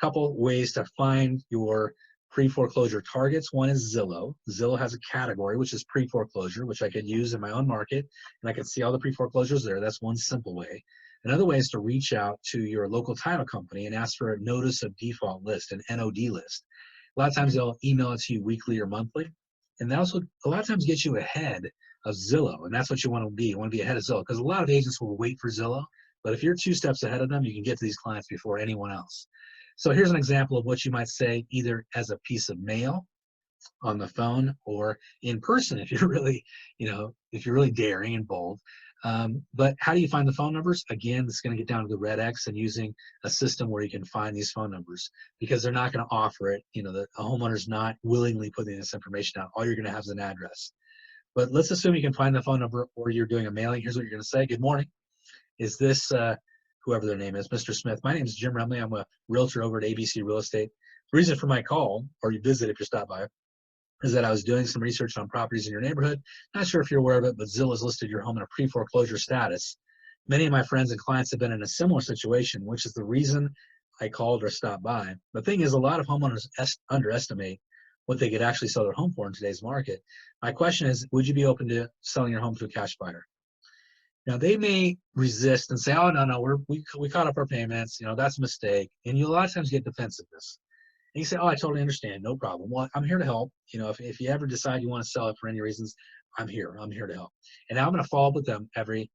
a couple ways to find your pre-foreclosure targets. One is Zillow. Zillow has a category, which is pre-foreclosure, which I could use in my own market, and I can see all the pre-foreclosures there. That's one simple way. Another way is to reach out to your local title company and ask for a notice of default list, an NOD list. A lot of times they'll email it to you weekly or monthly, and that also a lot of times gets you ahead of Zillow, and that's what you want to be. You want to be ahead of Zillow, because a lot of agents will wait for Zillow, but if you're 2 steps ahead of them, you can get to these clients before anyone else. So here's an example of what you might say either as a piece of mail, on the phone, or in person if you're really, if you're really daring and bold. But how do you find the phone numbers? Again, it's going to get down to the red X and using a system where you can find these phone numbers, because they're not going to offer it. The homeowner's not willingly putting this information out. All you're going to have is an address. But let's assume you can find the phone number, or you're doing a mailing. Here's what you're going to say. Good morning. Is this whoever their name is, Mr. Smith? My name is Jim Remley. I'm a realtor over at ABC Real Estate. The reason for my call, or you visit if you stop by, is that I was doing some research on properties in your neighborhood. Not sure if you're aware of it, but Zillow has listed your home in a pre-foreclosure status. Many of my friends and clients have been in a similar situation, which is the reason I called or stopped by. The thing is, a lot of homeowners underestimate what they could actually sell their home for in today's market. My question is, would you be open to selling your home to a cash buyer? Now, they may resist and say, oh, no, we caught up our payments, that's a mistake. And you a lot of times get defensiveness. And you say, oh, I totally understand, no problem. Well, I'm here to help. If you ever decide you want to sell it for any reasons, I'm here to help. And now I'm going to follow up with them every,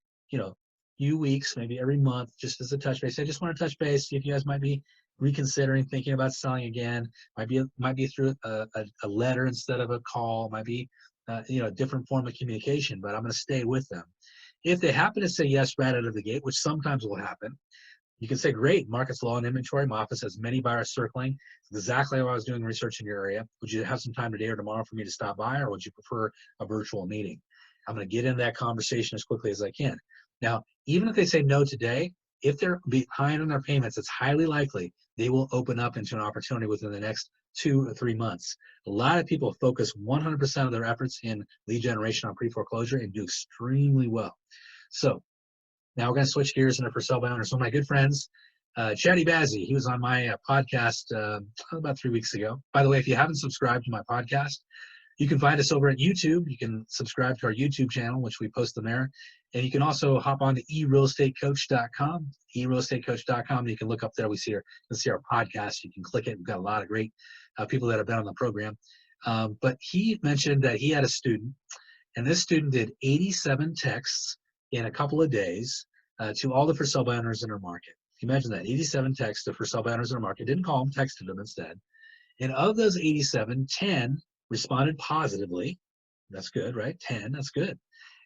few weeks, maybe every month, just as a touch base. I just want to touch base, see if you guys might be reconsidering, thinking about selling again. Might be through a letter instead of a call. Might be, a different form of communication, but I'm going to stay with them. If they happen to say yes right out of the gate, which sometimes will happen, you can say, great, market's low on inventory. My office has many buyers circling. It's exactly how I was doing research in your area. Would you have some time today or tomorrow for me to stop by, or would you prefer a virtual meeting? I'm going to get into that conversation as quickly as I can. Now, even if they say no today, if they're behind on their payments, it's highly likely they will open up into an opportunity within the next 2 or 3 months. A lot of people focus 100% of their efforts in lead generation on pre-foreclosure and do extremely well. So now we're going to switch gears into for sale by owners. One of my good friends, Chatty Bazzi, he was on my podcast about 3 weeks ago. By the way, if you haven't subscribed to my podcast, you can find us over at YouTube. You can subscribe to our YouTube channel, which we post them there. And you can also hop on to eRealEstateCoach.com, eRealEstateCoach.com. You can look up there. You can see our podcast. You can click it. We've got a lot of great people that have been on the program. But he mentioned that he had a student, and this student did 87 texts in a couple of days to all the for sale by owners in our market. Imagine that, 87 texts to for sale by owners in our market. Didn't call them, texted them instead. And of those 87, 10 responded positively. That's good, right? 10, that's good.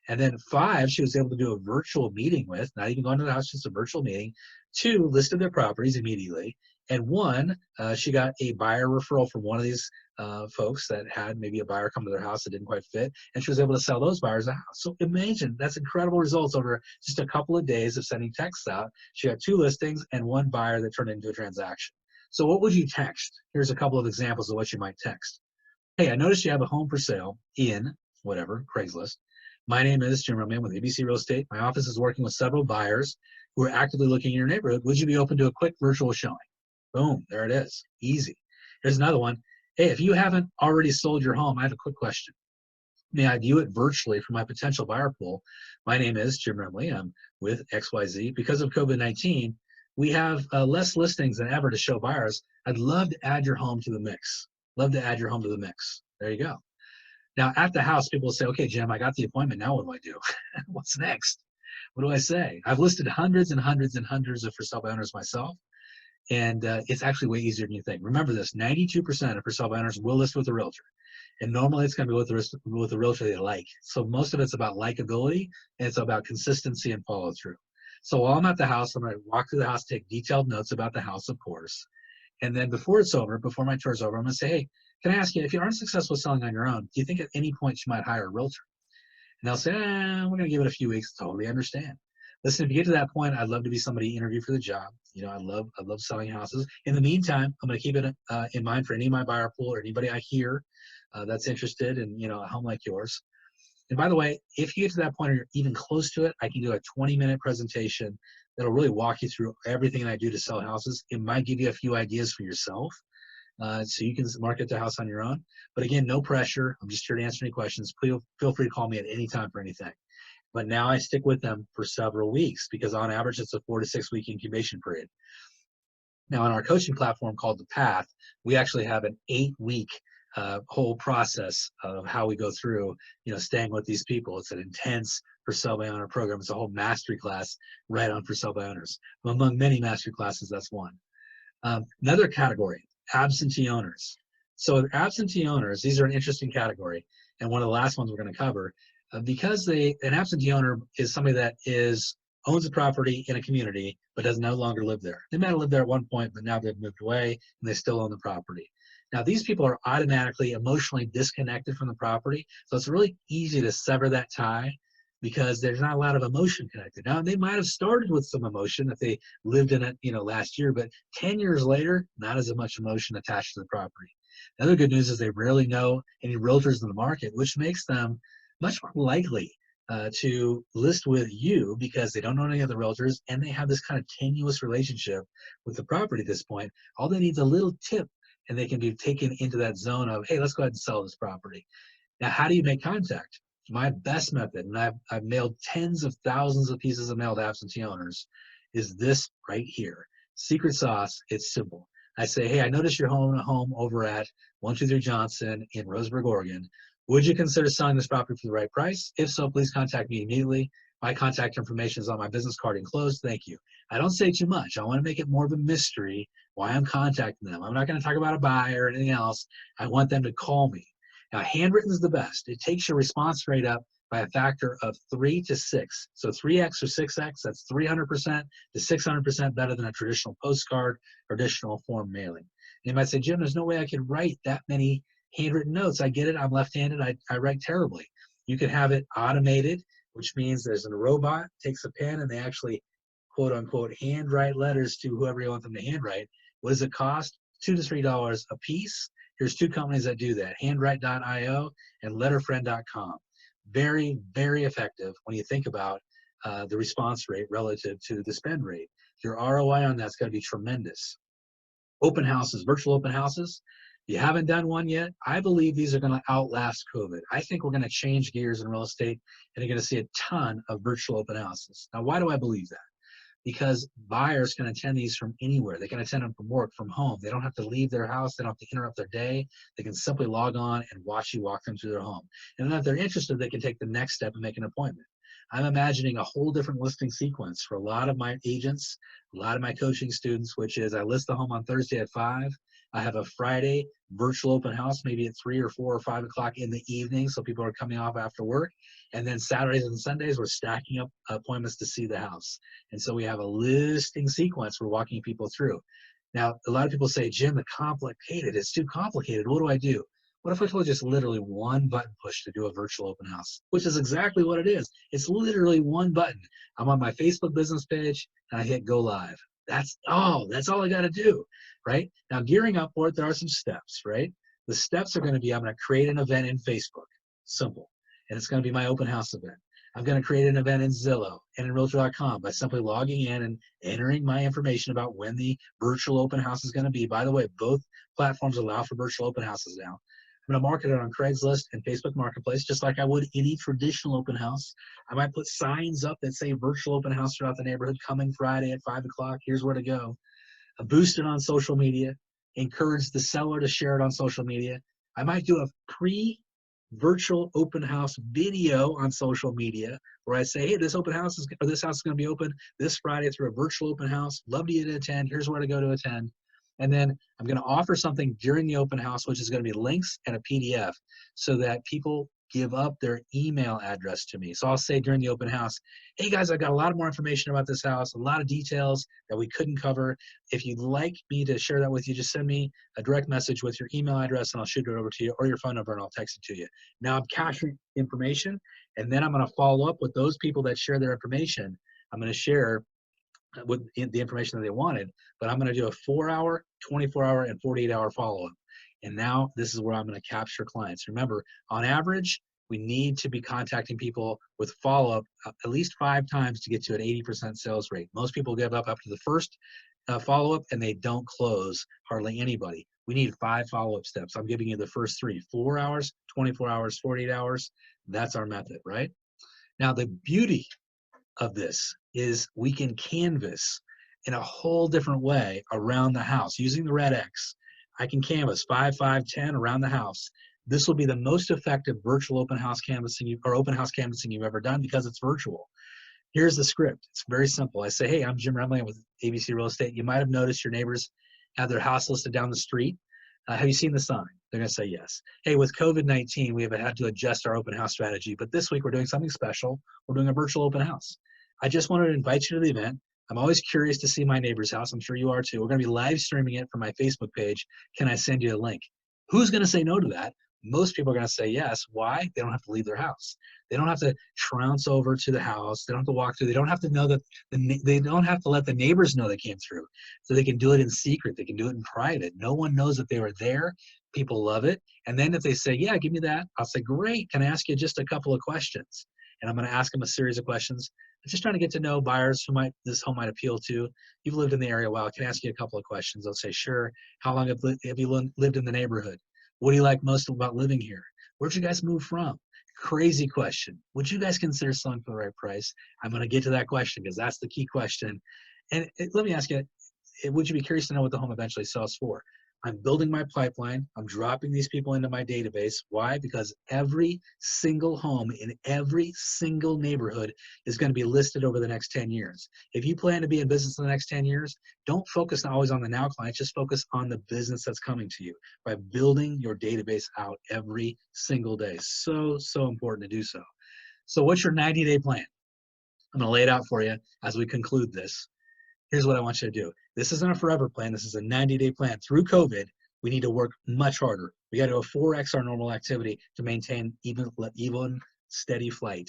And then 5, she was able to do a virtual meeting with, not even going to the house, just a virtual meeting. 2 listed their properties immediately. And 1, she got a buyer referral from one of these folks that had maybe a buyer come to their house that didn't quite fit, and she was able to sell those buyers a house. So imagine, that's incredible results over just a couple of days of sending texts out. She got 2 listings and 1 buyer that turned into a transaction. So what would you text? Here's a couple of examples of what you might text. Hey, I noticed you have a home for sale in whatever, Craigslist. My name is Jim Roman with ABC Real Estate. My office is working with several buyers who are actively looking in your neighborhood. Would you be open to a quick virtual showing? Boom, there it is. Easy. Here's another one. Hey, if you haven't already sold your home, I have a quick question. May I view it virtually for my potential buyer pool? My name is Jim Remley. I'm with XYZ. Because of COVID-19, we have less listings than ever to show buyers. I'd love to add your home to the mix. Love to add your home to the mix. There you go. Now, at the house, people will say, okay, Jim, I got the appointment. Now what do I do? What's next? What do I say? I've listed hundreds and hundreds and hundreds of for sale by owners myself, and it's actually way easier than you think. Remember this, 92% of for sale by owners will list with a realtor. And normally it's going to be with the realtor they like. So most of it's about likability, and it's about consistency and follow through. So while I'm at the house, I'm going to walk through the house, take detailed notes about the house, of course. And then before it's over, before my tour's over, I'm going to say, hey, can I ask you, if you aren't successful selling on your own, do you think at any point you might hire a realtor? And they'll say, we're going to give it a few weeks. Totally understand. Listen, if you get to that point, I'd love to be somebody interviewed for the job. You know, I love selling houses. In the meantime, I'm going to keep it in mind for any of my buyer pool or anybody I hear that's interested in, you know, a home like yours. And by the way, if you get to that point or you're even close to it, I can do a 20-minute presentation that'll really walk you through everything I do to sell houses. It might give you a few ideas for yourself, so you can market the house on your own. But again, no pressure. I'm just here to answer any questions. Please feel free to call me at any time for anything. But now I stick with them for several weeks because on average, it's a 4 to 6 week incubation period. Now on our coaching platform called The Path, we actually have an 8-week whole process of how we go through, you know, staying with these people. It's an intense for sale by owner program. It's a whole mastery class right on for sale by owners. Among many mastery classes, that's one. Another category, absentee owners. So absentee owners, these are an interesting category, and one of the last ones we're going to cover, because an absentee owner is somebody that owns a property in a community but does no longer live there. They might have lived there at one point, but now they've moved away and they still own the property. Now, these people are automatically emotionally disconnected from the property, so it's really easy to sever that tie because there's not a lot of emotion connected. Now, they might have started with some emotion if they lived in it, you know, last year, but 10 years later, not as much emotion attached to the property. The other good news is they rarely know any realtors in the market, which makes them much more likely to list with you because they don't know any other realtors and they have this kind of tenuous relationship with the property at this point. All they need is a little tip and they can be taken into that zone of, hey, let's go ahead and sell this property. Now, how do you make contact? My best method, and I've mailed tens of thousands of pieces of mail to absentee owners, is this right here. Secret sauce, it's simple. I say, hey, I noticed you're a home over at 123 Johnson in Roseburg, Oregon. Would you consider selling this property for the right price? If so, please contact me immediately. My contact information is on my business card enclosed. Thank you. I don't say too much. I want to make it more of a mystery why I'm contacting them. I'm not going to talk about a buyer or anything else. I want them to call me. Now, handwritten is the best. It takes your response rate up by a factor of 3 to 6. So 3x or 6x, that's 300% to 600% better than a traditional postcard or traditional form mailing. You might say, Jim, there's no way I could write that many handwritten notes. I get it. I'm left-handed. I write terribly. You can have it automated, which means there's a robot takes a pen and they actually, quote unquote, handwrite letters to whoever you want them to handwrite. What does it cost? $2 to $3 a piece. Here's two companies that do that, handwrite.io and letterfriend.com. Very, very effective when you think about the response rate relative to the spend rate. Your ROI on that's going to be tremendous. Open houses, virtual open houses. If you haven't done one yet, I believe these are going to outlast COVID. I think we're going to change gears in real estate, and you're going to see a ton of virtual open houses. Now, why do I believe that? Because buyers can attend these from anywhere. They can attend them from work, from home. They don't have to leave their house. They don't have to interrupt their day. They can simply log on and watch you walk them through their home. And then if they're interested, they can take the next step and make an appointment. I'm imagining a whole different listing sequence for a lot of my agents, a lot of my coaching students, which is I list the home on Thursday at 5. I have a Friday virtual open house, maybe at 3 or 4 or 5 o'clock in the evening, so people are coming off after work. And then Saturdays and Sundays, we're stacking up appointments to see the house. And so we have a listing sequence we're walking people through. Now, a lot of people say, Jim, it's too complicated. What do I do? What if I told you just literally one button push to do a virtual open house, which is exactly what it is. It's literally one button. I'm on my Facebook business page and I hit go live. That's all I got to do, right? Now, gearing up for it, there are some steps, right? The steps are going to be, I'm going to create an event in Facebook, simple. And it's going to be my open house event. I'm going to create an event in Zillow and in Realtor.com by simply logging in and entering my information about when the virtual open house is going to be. By the way, both platforms allow for virtual open houses now. I'm going to market it on Craigslist and Facebook Marketplace, just like I would any traditional open house. I might put signs up that say virtual open house throughout the neighborhood, coming Friday at 5 o'clock. Here's where to go. Boost it on social media. Encourage the seller to share it on social media. I might do a pre-virtual open house video on social media where I say, hey, this house is going to be open this Friday through a virtual open house. Love to you to attend. Here's where to go to attend. And then I'm going to offer something during the open house, which is going to be links and a PDF so that people give up their email address to me. So I'll say during the open house, hey guys, I've got a lot more information about this house, a lot of details that we couldn't cover. If you'd like me to share that with you, just send me a direct message with your email address and I'll shoot it over to you, or your phone number and I'll text it to you. Now I'm capturing information, and then I'm going to follow up with those people that share their information. I'm going to share with the information that they wanted, but I'm going to do a 4-hour, 24-hour, and 48-hour follow-up. And now this is where I'm going to capture clients. Remember, on average, we need to be contacting people with follow-up at least 5 times to get to an 80% sales rate. Most people give up after the first follow-up and they don't close hardly anybody. We need 5 follow-up steps. I'm giving you the first 3, 4 hours, 24 hours, 48 hours. That's our method, right? Now, the beauty of this is we can canvas in a whole different way around the house using the red X. I can canvas 5, 5, 10 around the house. This will be the most effective virtual open house canvassing open house canvassing you've ever done because it's virtual. Here's the script. It's very simple. I say, hey, I'm Jim Remley with ABC Real Estate. You might have noticed your neighbors have their house listed down the street. Have you seen the sign? They're going to say yes. Hey, with COVID-19, we have had to adjust our open house strategy, but this week we're doing something special. We're doing a virtual open house. I just wanted to invite you to the event. I'm always curious to see my neighbor's house. I'm sure you are too. We're going to be live streaming it from my Facebook page. Can I send you a link? Who's going to say no to that? Most people are going to say yes. Why? They don't have to leave their house. They don't have to trounce over to the house. They don't have to walk through. They don't have to know that they don't have to let the neighbors know they came through. So they can do it in secret. They can do it in private. No one knows that they were there. People love it. And then if they say, yeah, give me that, I'll say, great. Can I ask you just a couple of questions? And I'm going to ask them a series of questions. I'm just trying to get to know buyers who this home might appeal to. You've lived in the area a while. Can I ask you a couple of questions? They'll say, sure. How long have you lived in the neighborhood? What do you like most about living here? Where'd you guys move from? Crazy question. Would you guys consider selling for the right price? I'm going to get to that question because that's the key question. And let me ask you, would you be curious to know what the home eventually sells for? I'm building my pipeline. I'm dropping these people into my database. Why? Because every single home in every single neighborhood is going to be listed over the next 10 years. If you plan to be in business in the next 10 years, don't focus always on the now clients. Just focus on the business that's coming to you by building your database out every single day. So important to do so. So what's your 90-day plan? I'm going to lay it out for you as we conclude this. Here's what I want you to do. This isn't a forever plan. This is a 90-day plan. Through COVID, we need to work much harder. We got to go 4x our normal activity to maintain even steady flight.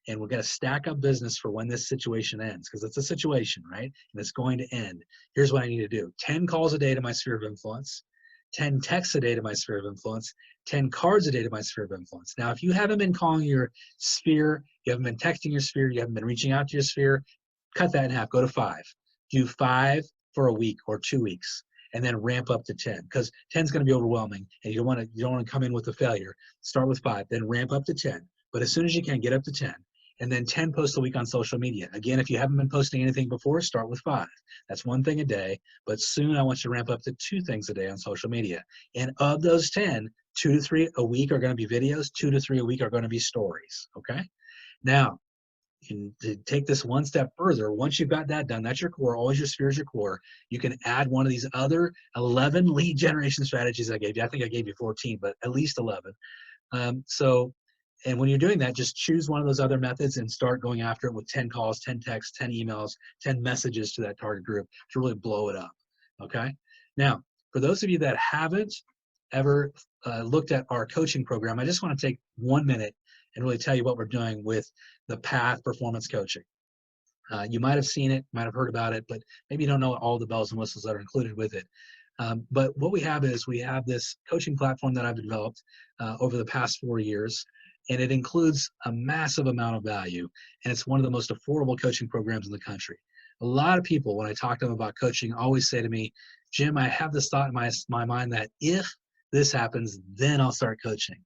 And we're going to stack up business for when this situation ends, because it's a situation, right? And it's going to end. Here's what I need to do. 10 calls a day to my sphere of influence, 10 texts a day to my sphere of influence, 10 cards a day to my sphere of influence. Now, if you haven't been calling your sphere, you haven't been texting your sphere, you haven't been reaching out to your sphere, cut that in half, go to 5. Do 5 for a week or 2 weeks, and then ramp up to 10, because 10 is going to be overwhelming, and you don't want to come in with a failure. Start with 5, then ramp up to 10. But as soon as you can, get up to 10. And then 10 posts a week on social media. Again, if you haven't been posting anything before, start with 5. That's one thing a day, but soon I want you to ramp up to 2 things a day on social media. And of those 10, 2 to 3 a week are going to be videos, 2 to 3 a week are going to be stories, okay? Now, to take this one step further, once you've got that done, that's your core, always your sphere is your core, you can add one of these other 11 lead generation strategies I gave you. I think I gave you 14, but at least 11. And when you're doing that, just choose one of those other methods and start going after it with 10 calls, 10 texts, 10 emails, 10 messages to that target group to really blow it up, okay? Now, for those of you that haven't ever looked at our coaching program, I just want to take 1 minute and really tell you what we're doing with the Path Performance Coaching. You might have seen it, might have heard about it, but maybe you don't know all the bells and whistles that are included with it. But what we have is we have this coaching platform that I've developed over the past 4 years, and it includes a massive amount of value, and it's one of the most affordable coaching programs in the country. A lot of people, when I talk to them about coaching, always say to me, Jim, I have this thought in my mind that if this happens, then I'll start coaching.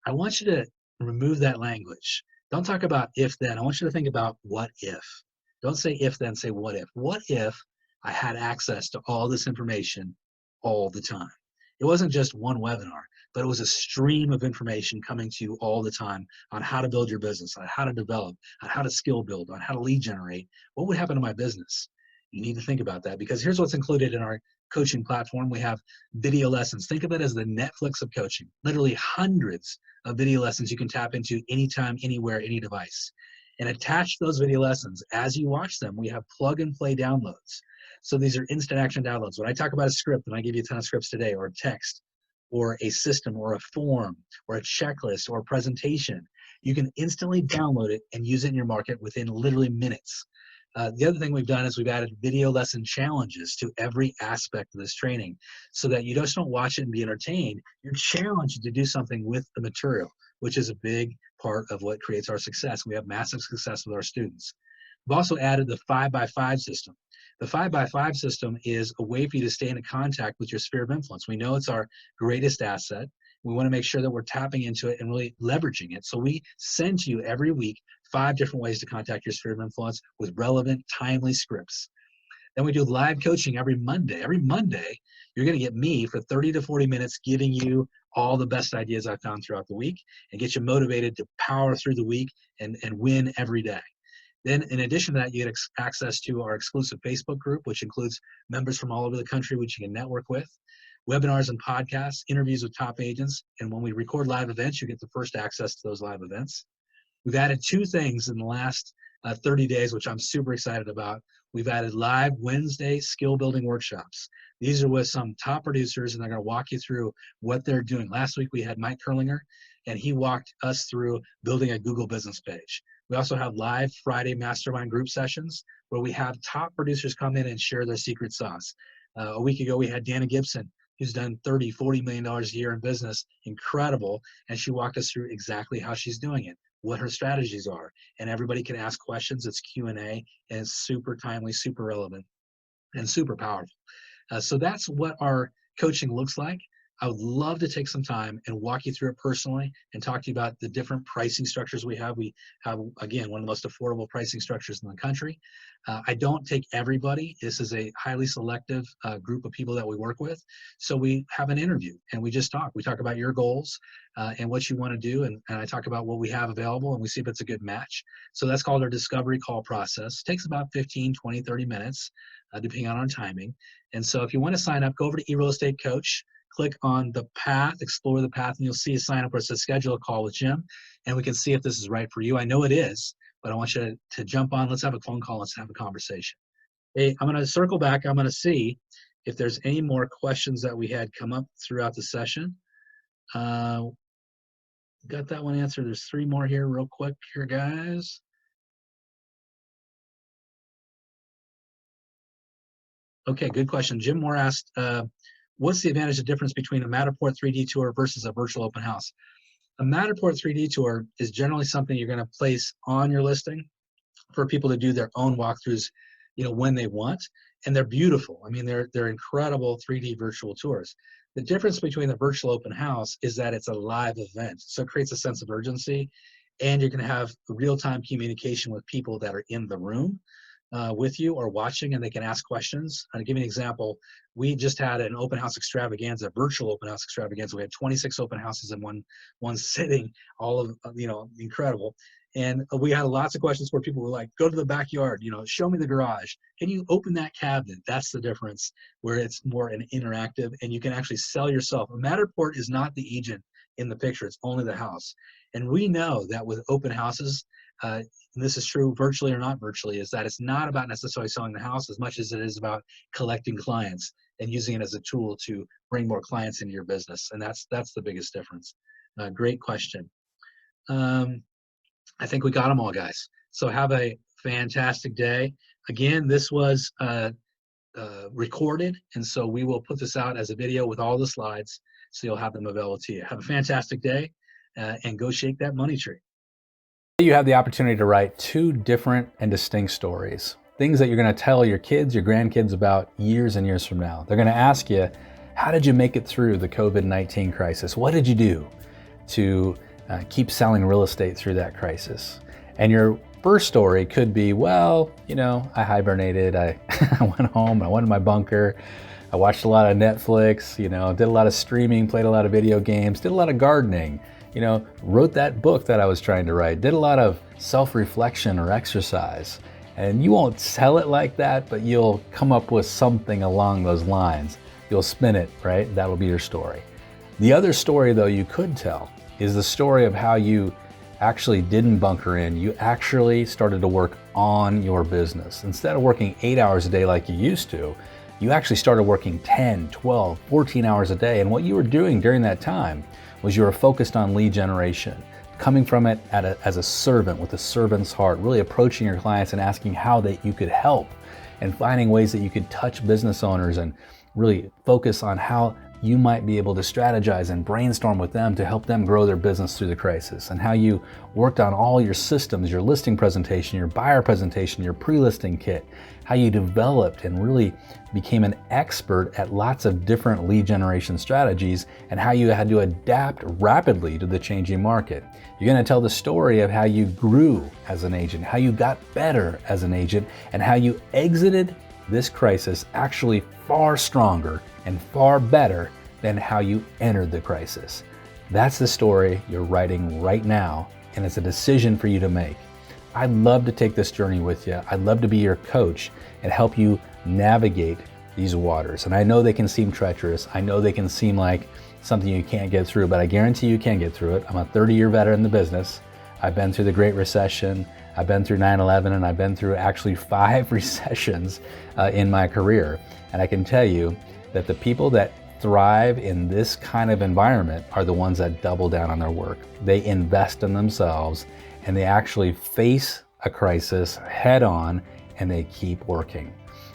I want you to remove that language. Don't talk about if then. I want you to think about what if. Don't say if then, say what if. What if I had access to all this information all the time? It wasn't just one webinar, but it was a stream of information coming to you all the time on how to build your business, on how to develop, on how to skill build, on how to lead generate. What would happen to my business? You need to think about that, because here's what's included in our coaching platform. We have video lessons. Think of it as the Netflix of coaching. Literally hundreds of video lessons you can tap into anytime, anywhere, any device. And attach those video lessons. As you watch them, we have plug and play downloads. So these are instant action downloads. When I talk about a script, and I give you a ton of scripts today, or text, or a system, or a form, or a checklist, or a presentation, you can instantly download it and use it in your market within literally minutes. The other thing we've done is we've added video lesson challenges to every aspect of this training, so that you just don't watch it and be entertained. You're challenged to do something with the material, which is a big part of what creates our success. We have massive success with our students. We've also added the 5x5 system. The 5x5 system is a way for you to stay in contact with your sphere of influence. We know it's our greatest asset. We want to make sure that we're tapping into it and really leveraging it. So we send to you every week 5 different ways to contact your sphere of influence with relevant, timely scripts. Then we do live coaching every Monday. Every Monday, you're going to get me for 30 to 40 minutes giving you all the best ideas I found throughout the week and get you motivated to power through the week and win every day. Then in addition to that, you get access to our exclusive Facebook group, which includes members from all over the country, which you can network with, webinars and podcasts, interviews with top agents, and when we record live events, you get the first access to those live events. We've added 2 things in the last 30 days, which I'm super excited about. We've added live Wednesday skill building workshops. These are with some top producers, and they're going to walk you through what they're doing. Last week we had Mike Kurlinger, and he walked us through building a Google business page. We also have live Friday mastermind group sessions where we have top producers come in and share their secret sauce. A week ago we had Dana Gibson, who's done $30, $40 million a year in business. Incredible. And she walked us through exactly how she's doing it, what her strategies are. And everybody can ask questions. It's Q&A, and it's super timely, super relevant, and super powerful. So that's what our coaching looks like. I would love to take some time and walk you through it personally and talk to you about the different pricing structures we have. We have, again, one of the most affordable pricing structures in the country. I don't take everybody. This is a highly selective group of people that we work with. So we have an interview and we just talk. We talk about your goals and what you want to do. And I talk about what we have available and we see if it's a good match. So that's called our discovery call process. It takes about 15, 20, 30 minutes, depending on our timing. And so if you want to sign up, go over to eRealEstateCoach. Click on the path, explore the path, and you'll see a sign up where it says schedule a call with Jim, and we can see if this is right for you. I know it is, but I want you to jump on. Let's have a phone call. Let's have a conversation. Hey, I'm going to circle back. I'm going to see if there's any more questions that we had come up throughout the session. Got that one answered. There's 3 more here real quick here, guys. Okay, good question. Jim Moore asked, what's the advantage of difference between a Matterport 3D tour versus a virtual open house? A Matterport 3D tour is generally something you're going to place on your listing for people to do their own walkthroughs, when they want, and they're beautiful. I mean, they're incredible 3D virtual tours. The difference between the virtual open house is that it's a live event, so it creates a sense of urgency, and you're going to have real-time communication with people that are in the room with you or watching, and they can ask questions. I'll give you an example. We just had an open house extravaganza, virtual open house extravaganza. We had 26 open houses in one sitting, all of, incredible. And we had lots of questions where people were like, go to the backyard, show me the garage. Can you open that cabinet? That's the difference, where it's more an interactive and you can actually sell yourself. A Matterport is not the agent in the picture, it's only the house. And we know that with open houses, and this is true virtually or not virtually, is that it's not about necessarily selling the house as much as it is about collecting clients and using it as a tool to bring more clients into your business. And that's the biggest difference. Great question. I think we got them all, guys. So have a fantastic day. Again, this was recorded, and so we will put this out as a video with all the slides, so you'll have them available to you. Have a fantastic day, and go shake that money tree. You have the opportunity to write 2 different and distinct stories, things that you're going to tell your kids, your grandkids about years and years from now. They're going to ask you, how did you make it through the COVID-19 crisis? What did you do to keep selling real estate through that crisis? And your first story could be, well, I hibernated, I went home, I went in my bunker, I watched a lot of Netflix, did a lot of streaming, played a lot of video games, did a lot of gardening, wrote that book that I was trying to write, did a lot of self-reflection or exercise. And you won't tell it like that, but you'll come up with something along those lines. You'll spin it, right? That'll be your story. The other story, though, you could tell is the story of how you actually didn't bunker in. You actually started to work on your business. Instead of working 8 hours a day like you used to, you actually started working 10, 12, 14 hours a day. And what you were doing during that time was you were focused on lead generation, coming from it as a servant with a servant's heart, really approaching your clients and asking how you could help, and finding ways that you could touch business owners and really focus on how you might be able to strategize and brainstorm with them to help them grow their business through the crisis, and how you worked on all your systems, your listing presentation, your buyer presentation, your pre-listing kit, how you developed and really became an expert at lots of different lead generation strategies, and how you had to adapt rapidly to the changing market. You're going to tell the story of how you grew as an agent, how you got better as an agent, and how you exited this crisis actually far stronger and far better than how you entered the crisis. That's the story you're writing right now, and it's a decision for you to make. I'd love to take this journey with you. I'd love to be your coach and help you navigate these waters. And I know they can seem treacherous. I know they can seem like something you can't get through, but I guarantee you can get through it. I'm a 30-year veteran in the business. I've been through the Great Recession. I've been through 9/11, and I've been through actually 5 recessions in my career. And I can tell you that the people that thrive in this kind of environment are the ones that double down on their work. They invest in themselves, and they actually face a crisis head on, and they keep working.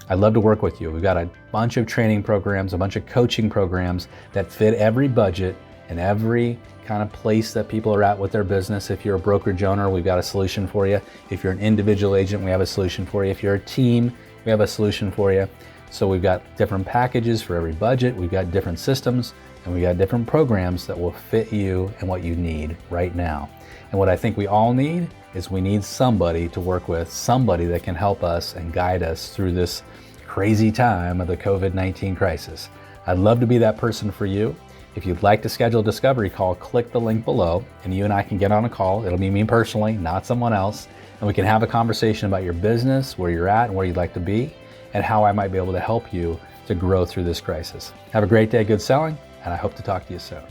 I'd love to work with you. We've got a bunch of training programs, a bunch of coaching programs that fit every budget and every kind of place that people are at with their business. If you're a brokerage owner, we've got a solution for you. If you're an individual agent, we have a solution for you. If you're a team, we have a solution for you. So we've got different packages for every budget. We've got different systems, and we've got different programs that will fit you and what you need right now. And what I think we all need is we need somebody to work with, somebody that can help us and guide us through this crazy time of the COVID-19 crisis. I'd love to be that person for you. If you'd like to schedule a discovery call, click the link below, and you and I can get on a call. It'll be me personally, not someone else. And we can have a conversation about your business, where you're at and where you'd like to be, and how I might be able to help you to grow through this crisis. Have a great day, good selling, and I hope to talk to you soon.